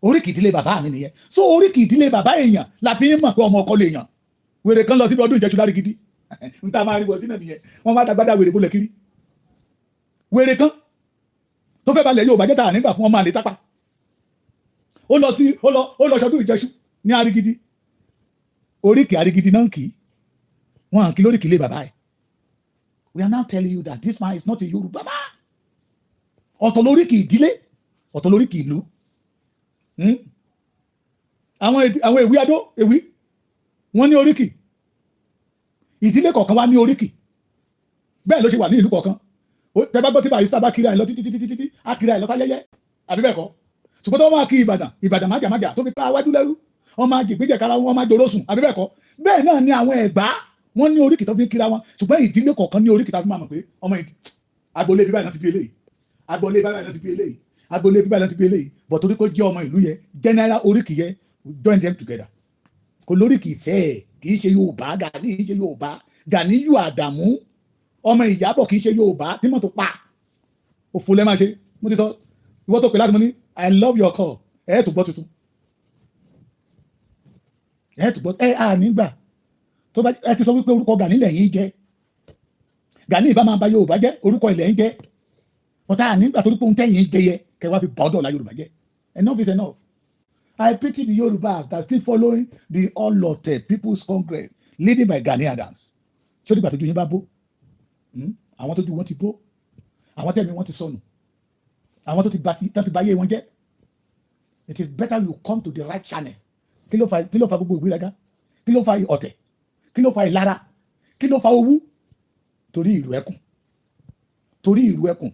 oríkì ìdílé bàbá mi nìyẹn. So oríkì ìdílé bàbá èèyàn la fi ń mọ̀ pé ọmọ ọkọ lè yàn. Wèrè kan lọ síbi ọdún Ìjẹ̀ṣu lárí gidi n ta máa rí wọ sínú nìyẹn wọ́n máa dàgbàdà wèrè bólẹ̀ kiri. Wèrè kan tó fẹ́ balẹ̀ yóò bàjẹ́ tà nígbà fún ọmọ àlè tápà ó lọ sọdún Ìjẹ̀ṣu ní Arigidi oríkì Arigidi náà kì í wọn à ń kí lóríkì ilé bàbá ẹ̀. We are now telling you that this man is not a Yoruba man. Ọ̀tọ̀ lóríkì ìdílé ọ̀tọ̀ lóríkì ìlú. Àwọn èwí adó èwí wọ́n ní oríkì ìdílé kọ̀ọ̀kan wá ní oríkì bẹ́ẹ̀ ló ṣe wà ní ìlú kọ̀ọ̀kan tẹ́ bá gbọ́ tí Barrister bá kiri àìlọ títí á kiri àìlọ sáyẹyẹ àbí bẹ́ẹ̀ kọ́ ṣùgbọ́n tó wọ́n máa kí Ìbàdàn májàmájà tó fi ká wájú lẹ́rú wọ́n máa jìgbéjẹ̀ kára wọn máa jòrò sùn àbí bẹ́ẹ̀ kọ́ bẹ́ẹ̀ náà ni àwọn Ẹ̀gbá wọ́n ní oríkì tó fi kíra wọn ṣùgbọ́n ìdílé kọ̀ọ̀kan ní oríkì tó fi máa mọ̀ pé ọmọ agboolé bíbáyìí náà ti bí eléyìí agboolé bíbáyìí náà ti bí eléyìí agboolé bíbáyìí náà ti bí eléyìí bọ̀ torí pé jẹ́ ọmọ ìlú yẹn general oríkì yẹn join them together kò lóríkì ìfẹ́ ẹ̀ kì í ṣe Yorùbá Gani kì í ṣe Yorùbá Ganiyu Adamu ọmọ Ìyábọ̀ kì í ṣe Yorùbá tí mọ́tò pa òfò lẹ́ máa ṣe mo ti sọ ìwọ́ tó pè láti mo ní I love your call ẹ̀ tó gbọ́ tuntun ẹ̀ tó gbọ́ ẹ̀ à nígbà tó bá ẹ ti sọ wípé orúkọ Gani lẹ́yìn jẹ́ Gani ìbá máa ba Yorùbá jẹ́ orúkọ ilẹ̀ ń jẹ́ ọ̀tá nígbà tó rí pé ohun tẹ́yìn jẹ yẹ kẹwàá fi bá ọ̀dọ̀ la Yorùbá jẹ́ enough is enough. I pity the Yorubas that still following the Olote People's Congress leading by Gani Adams. Ṣé nígbà tójú yín bá bó àwọn tójú wọn ti bó àwọn tẹ̀mí wọn ti sọnù àwọn tó ti báyé wọn jẹ́. It is better you come to the right channel. Kí ló fa gbogbo ìgbéraga kí ló fa ọ̀tẹ̀ kí ló fa ìlara kí ló fa owú torí ìlú ẹkùn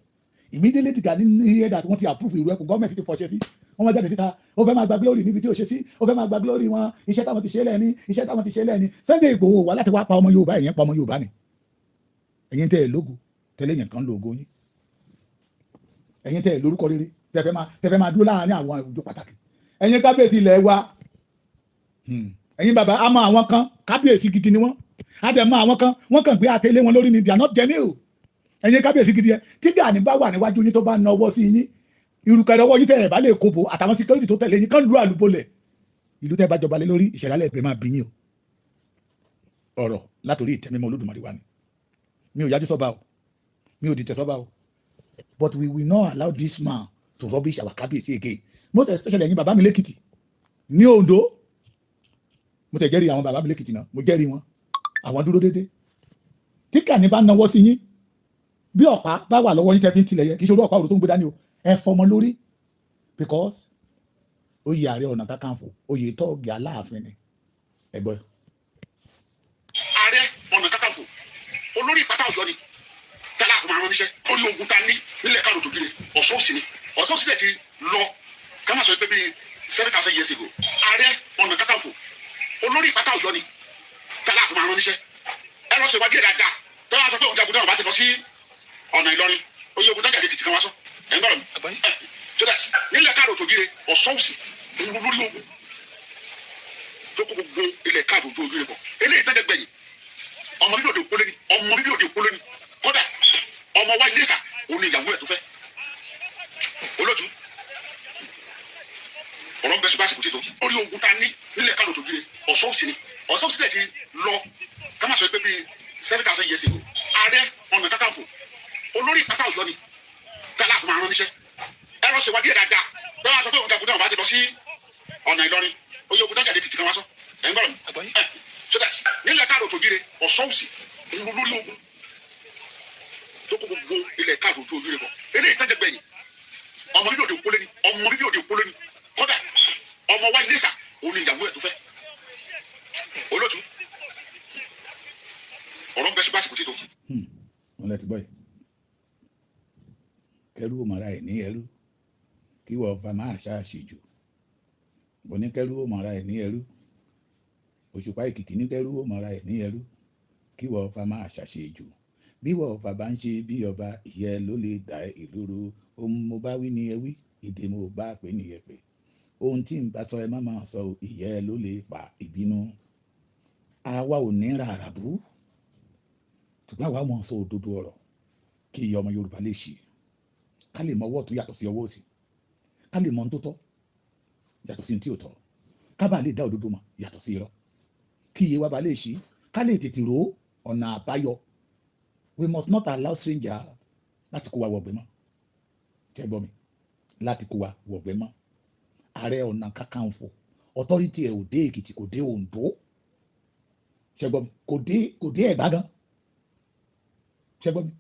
immediately the Ghanaian hear that wọ́n ti approve ìlú ẹkùn gọ́ọ̀mẹ̀ntì ti fọṣẹ́ sí wọ́n máa jáde síta ó fẹ́ máa gba glory níbi tí ó ṣe sí ó fẹ́ máa gba glory wọn iṣẹ́ táwọn ti ṣe lẹ́ni iṣẹ́ táwọn ti ṣe lẹ́ni Sunday Igboho wà láti wá pa ọmọ Yorùbá ẹ̀yìn pa ọmọ Yorùbá ni ẹ̀yin tẹ́ ẹ̀ lógo tẹ́lẹ̀ yẹn kan lógo yín ẹ̀yin tẹ́ ẹ̀ lórúkọ rere tẹ́fẹ́ máa dúró láàárín àwọn àwùjọ pàtàkì ẹ̀yin kábíyèsí ilẹ̀ wa ẹ̀yin bàbá a mọ àwọn kan kábíyèsí gidi ni wọ́n a dẹ̀ mọ àwọn kan wọ́n kàn gbé àtẹlé wọn lórí ni they are not genuine ẹ̀yin kábíyèsí gidi yẹn tí Gani bá wà níwájú yín tó bá na ọwọ́ sí yín irúkẹrẹ ọwọ́ yín tẹ́ ẹ̀ bá lè kóbo àtàwọn security tó tẹ̀lé yín kán lu àlùbọ́lẹ̀ ìlú tẹ́ bá jọba lé lórí ìṣẹ̀dálẹ̀ pé máa bí yín o ọ̀rọ̀ látòrí ìtẹ́mímọ́ Olódùmarè wa ni mi ò yájú sọ́ba o mi ò dìtẹ̀ sọ́ba o but we will not allow this man to rubbish our kábíyèsí again most especially ẹ̀yin bàbá mi lẹ́kìtì ní Ondo mo tẹ̀ jẹ́rìí àwọn bàbá mi lẹ́kìtì náà mo jẹ́rìí wọn àwọn dúró déédéé tí Gani bá nawọ́ sí yín bí ọ̀pá bá wà lọ́wọ́ yín tẹ́ fi ń tilẹ̀ yẹ kì í ṣe olú ọ̀pá òrò tó ń gbé dání o ẹ fọmọ lórí because oyè Ààrẹ Ọ̀nà Kakanfò oyè tọ́ọ̀gì Aláàfin ni ẹ̀gbọ́n. Ààrẹ Ọ̀nà Kakanfò olórí ìpátá Ọ̀yọ́ ni tẹ́lá àkọ́mọ àwọn oníṣẹ́ orí ogun ta ní nílẹ̀ káàdó tó kiri Ọ̀ṣun òsì ni Ọ̀ṣun òsì dẹ̀ ti lọ ká má sọ pé bíi 7,000 years ago Ààrẹ Ọ̀nà Kakanfò olórí ìpátá Ọ̀yọ́ ni tẹ́lá àkọ́mọ àwọn oníṣẹ́ ẹ lọ ṣèwádìí ẹ̀ dáadáa tẹ́lá sọ pé òun jagun náà bá ti lọ sí ọ̀nà Ìlọrin oyè ogun tájà lè kìtì kan wá sọ ẹ̀ ń gbọ́dọ̀ mi so that nílẹ̀ káàdó tó kiri Ọ̀ṣun òsì lórí ogun tó kó gbogbo ilẹ̀ káàdó tó kiri bọ̀ eléyìí tẹ́jẹ̀ gbẹ̀yìn ọmọ bíbí òde òpólé ni ọmọ bíbí òde òpólé ni kódà ọmọ wa Iléṣà òun ni ìyàwó ẹ̀ tó fẹ́ olóòtú ọ̀rọ̀ ń bẹ ṣùgbọ́n àsìkò títò orí ogun ta ní nílẹ̀ káàdó tó kiri Ọ̀ṣun òsì ni Ọ̀ṣun òsì dẹ̀ ti lọ ká má sọ pé bíi 7,000 years ago Ààrẹ Ọ̀nà Kakanfò olórí ìpátá Ọ̀yọ́ ni tẹ́lá àkọ́mọ àwọn oníṣẹ́ ẹ lọ ṣèwádìí ẹ̀ dáadáa tẹ́lá sọ pé òun jagun náà bá ti lọ sí ọ̀nà Ìlọrin oyè ogun tájà lè kìtì kan wá sọ ẹ̀ ń gbọ́dọ̀ mi so that nílẹ̀ káàdó tó kiri Ọ̀ṣun òsì lórí ogun tó kó gbogbo ilẹ̀ káàdó tó kiri bọ̀ eléyìí tẹ́jẹ̀ gbẹ̀yìn ọmọ bíbí òde òpólé ni ọmọ bíbí òde òpólé ni kódà ọmọ wa Iléṣà òun ni ìyàwó ẹ̀ tó fẹ́ olóòtú ọ̀rọ̀ ń bẹ ṣùgbọ́n àsìkò títò. wọn lẹ ti gbọ́ yìí kẹrù òmàrà ẹ̀ ní ẹrú kí wọ́n fa máa ṣáàṣì jù wọ́n ní kẹrù òmàrà ẹ̀ ní ẹrú Òṣùpá Èkìtì ní kẹrù òmàrà ẹ̀ ní ẹrú kí wọ́n fa máa ṣàṣì jù bí wọ́n fa bá ń ṣe bí ọba ìyẹn ló lè dá ìlú ru ohun mo bá wí ni ẹ wí ìdè mo bá pè nìyẹn pé ohun tí n bá sọ ẹ má máa sọ ìyẹn ló lè fa ìbínú àwa ò ní rárá burú ṣùgbọ́n àwa mọ̀ sọ òdodo ọ̀rọ̀ kí iye ọmọ Yorùbá lè ṣe ká lè mọ ọwọ́ tó yàtọ̀ sí ọwọ́ òsì ká lè mọ ohun tó tọ́ yàtọ̀ sí ohun tí ò tọ́ ká bá lè dá òdodo mọ̀ yàtọ̀ sí irọ́ kí iye wa bá lè ṣe ká lè tètè ro ọ̀nà àbáyọ we must not allow stranger láti kó wa wọ̀gbẹ́ mọ́ tẹ́ gbọ́ mi láti kó wa wọ̀gbẹ́ mọ́ Ààrẹ Ọ̀nà Kakanfò authority ẹ̀ ò dé Èkìtì kò dé Oǹdó ṣẹ́gbọ́n mi kò dé Ẹ̀gbá gan ṣẹ́gbọ́n mi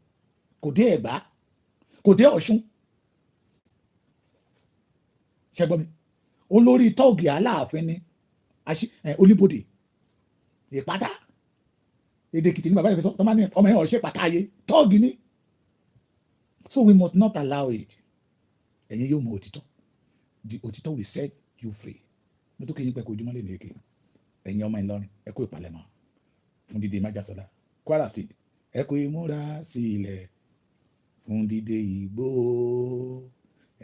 kò dé Ẹ̀gbá kò dé Ọ̀ṣun ṣẹ́gbọ́n mi olórí tọ́ọ̀gì Aláàfin ni Olúbodè Ìpátá èdè Èkìtì ní bàbá ìfẹsọ tọ́mọ ní ọmọ yẹn ọ̀ṣẹ́ pàtà ayé tọ́ọ̀gì ni so we must not allow it ẹ̀yin yóò mọ òtítọ́ the òtítọ́ will set you free mo tó kéyìn pẹ́ kó ojúmọ́ lè ní èké ẹ̀yin ọmọ Ìlọrin ẹ kó ìpalẹ̀mọ́ fún dídé májàsọ́lá Kwara State ẹ kó ìmúra sílẹ̀ fún dídé Ìgbòho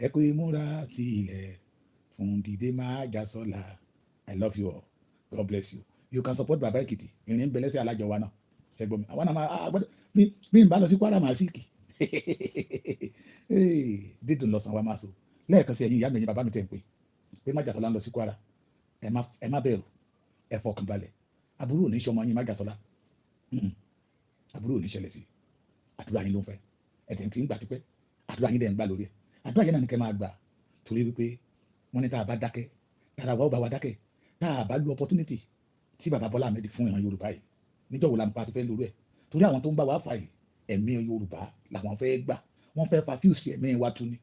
ẹ kó ìmúra sílẹ̀ fún dídé májàsọ́lá I love you all God bless you you can support Baba Ekiti ìrìn bẹ̀lẹ́ sí alájọ wa náà ṣẹ́gbọ́n mi àwọn náà gbọ́dọ̀ mi ń bá lọ sí Kwara màá sí kì dídùn lọ́sàn wa máa so lẹ́ẹ̀kan sí ẹ̀yin ìyá mi ẹ̀yin bàbá mi tẹ̀ ń pé májàsọ́lá ń lọ sí Kwara ẹ má bẹ̀rù ẹ fọkàn balẹ̀ aburú ò ní sọmọ yín májàsọ́lá aburú ò ní ṣẹlẹ̀ sí àdúrà yín ló ń fẹ́ ẹ̀dẹ̀ tí ń gbà tipẹ́ àdúrà yín dẹ̀ ń gbà lórí ẹ̀ àdúrà yín náà ní kẹ́ máa gbà torí wípé wọ́n ní tá a bá dákẹ́ tára wa ó bá wa dákẹ́ tá a bá lu opportunity tí bàbá Bọ́lá Ahmed fún ìran Yorùbá yìí níjọ́ wo la ń pa tó fẹ́ lórí ẹ̀ torí àwọn tó ń bá wa fà yìí ẹ̀mí Yorùbá làwọn fẹ́ gbà wọ́n fẹ́ fa fíùsì ẹ̀mí wa tu ni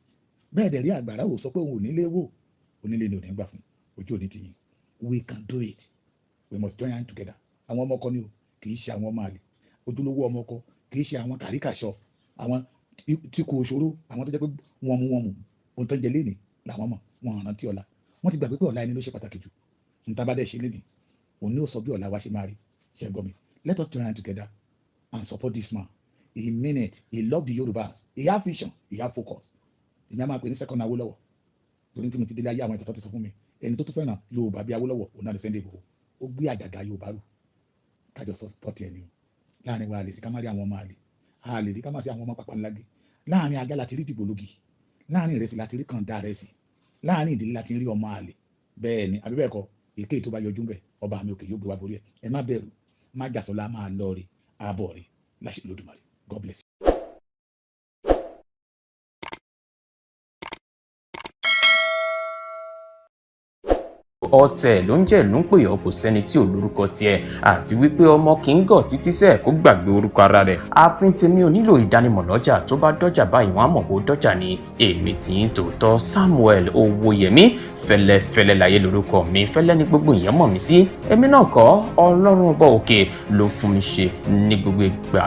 bẹ́ẹ̀ dẹ̀ rí àgbàrá ò sọ pé òun ò nílé wò onílé ni ò ní gbà fún ojú òní tìyìn we can do it we must join hands together àwọn ọmọ ọkọ ni o kì í ṣe àwọn ọmọ àlè ojúlówó ọmọ ọkọ kì í ṣe àwọn kàríkàṣọ àwọn tí kò ṣòro àwọn tó jẹ́ pé wọ́n mú ohun tó ń jẹ léèní làwọn mọ̀ wọn rántí ọ̀la wọ́n ti gbàgbé pé ọ̀la ẹni ló ṣe pàtàkì jù níta bá dẹ̀ ṣe lénìí òun ní ó sọ bí ọ̀la wa ṣe máa rí ṣe gbọ́ mi. Let us join hands together and support this man. He mean it. He love the Yorubas. He have vision. He have focus. ìyá máa pè ní second Awólọ́wọ̀ torí tí mo ti délé ayé àwọn ìtọ́tọ́ ti sọ fún mi ẹni tó tún fẹ́ràn Yorùbá bí Awólọ́wọ̀ òun náà lè Sunday Igboho ó gbé àjàgà Yorùbá rù kájọ support ẹni o láàrin wa àlè sí ká má rí àwọn ọmọ àlè rí ká má sí àwọn ọmọ pàpà ńláge láàrin ajá láti rí dìbò lógi láàrin ìrẹsì láti rí kàńdá rẹsì láàrin ìdílé láti rí ọmọ àlè bẹ́ẹ̀ ni àbí bẹ́ẹ̀ kọ́ èké tó bá yọjú bẹ́ẹ̀ ọba mi òkè yóò gbé wa borí ẹ má bẹ̀rù má jàsọ́lá máa lọ rí ààbọ̀ rí láṣẹ Olódùmarè. God bless you. ọ̀tẹ̀ ló ń jẹ́ ìlú ń pè ọ́ kò sẹ́ni tí ò lórúkọ tiẹ̀ àti wípé ọmọ kì í gọ̀ títí sẹ́ẹ̀ kó gbàgbé orúkọ ara rẹ̀. ààfin tèmi ò nílò ìdánimọ̀ lọ́jà tó bá dọ́jà báyìí wọ́n á mọ̀ kó dọ́jà ni èmi tí ń tòótọ́ Samuel Owóyẹmí fẹ́lẹ́fẹ́lẹ́ láyé lórúkọ mi fẹ́lẹ́ ní gbogbo ìyẹn mọ̀ mí sí èmi náà kọ́ Ọlọ́run ọba òkè ló fún mi ṣe ní gbogbo ìgbà.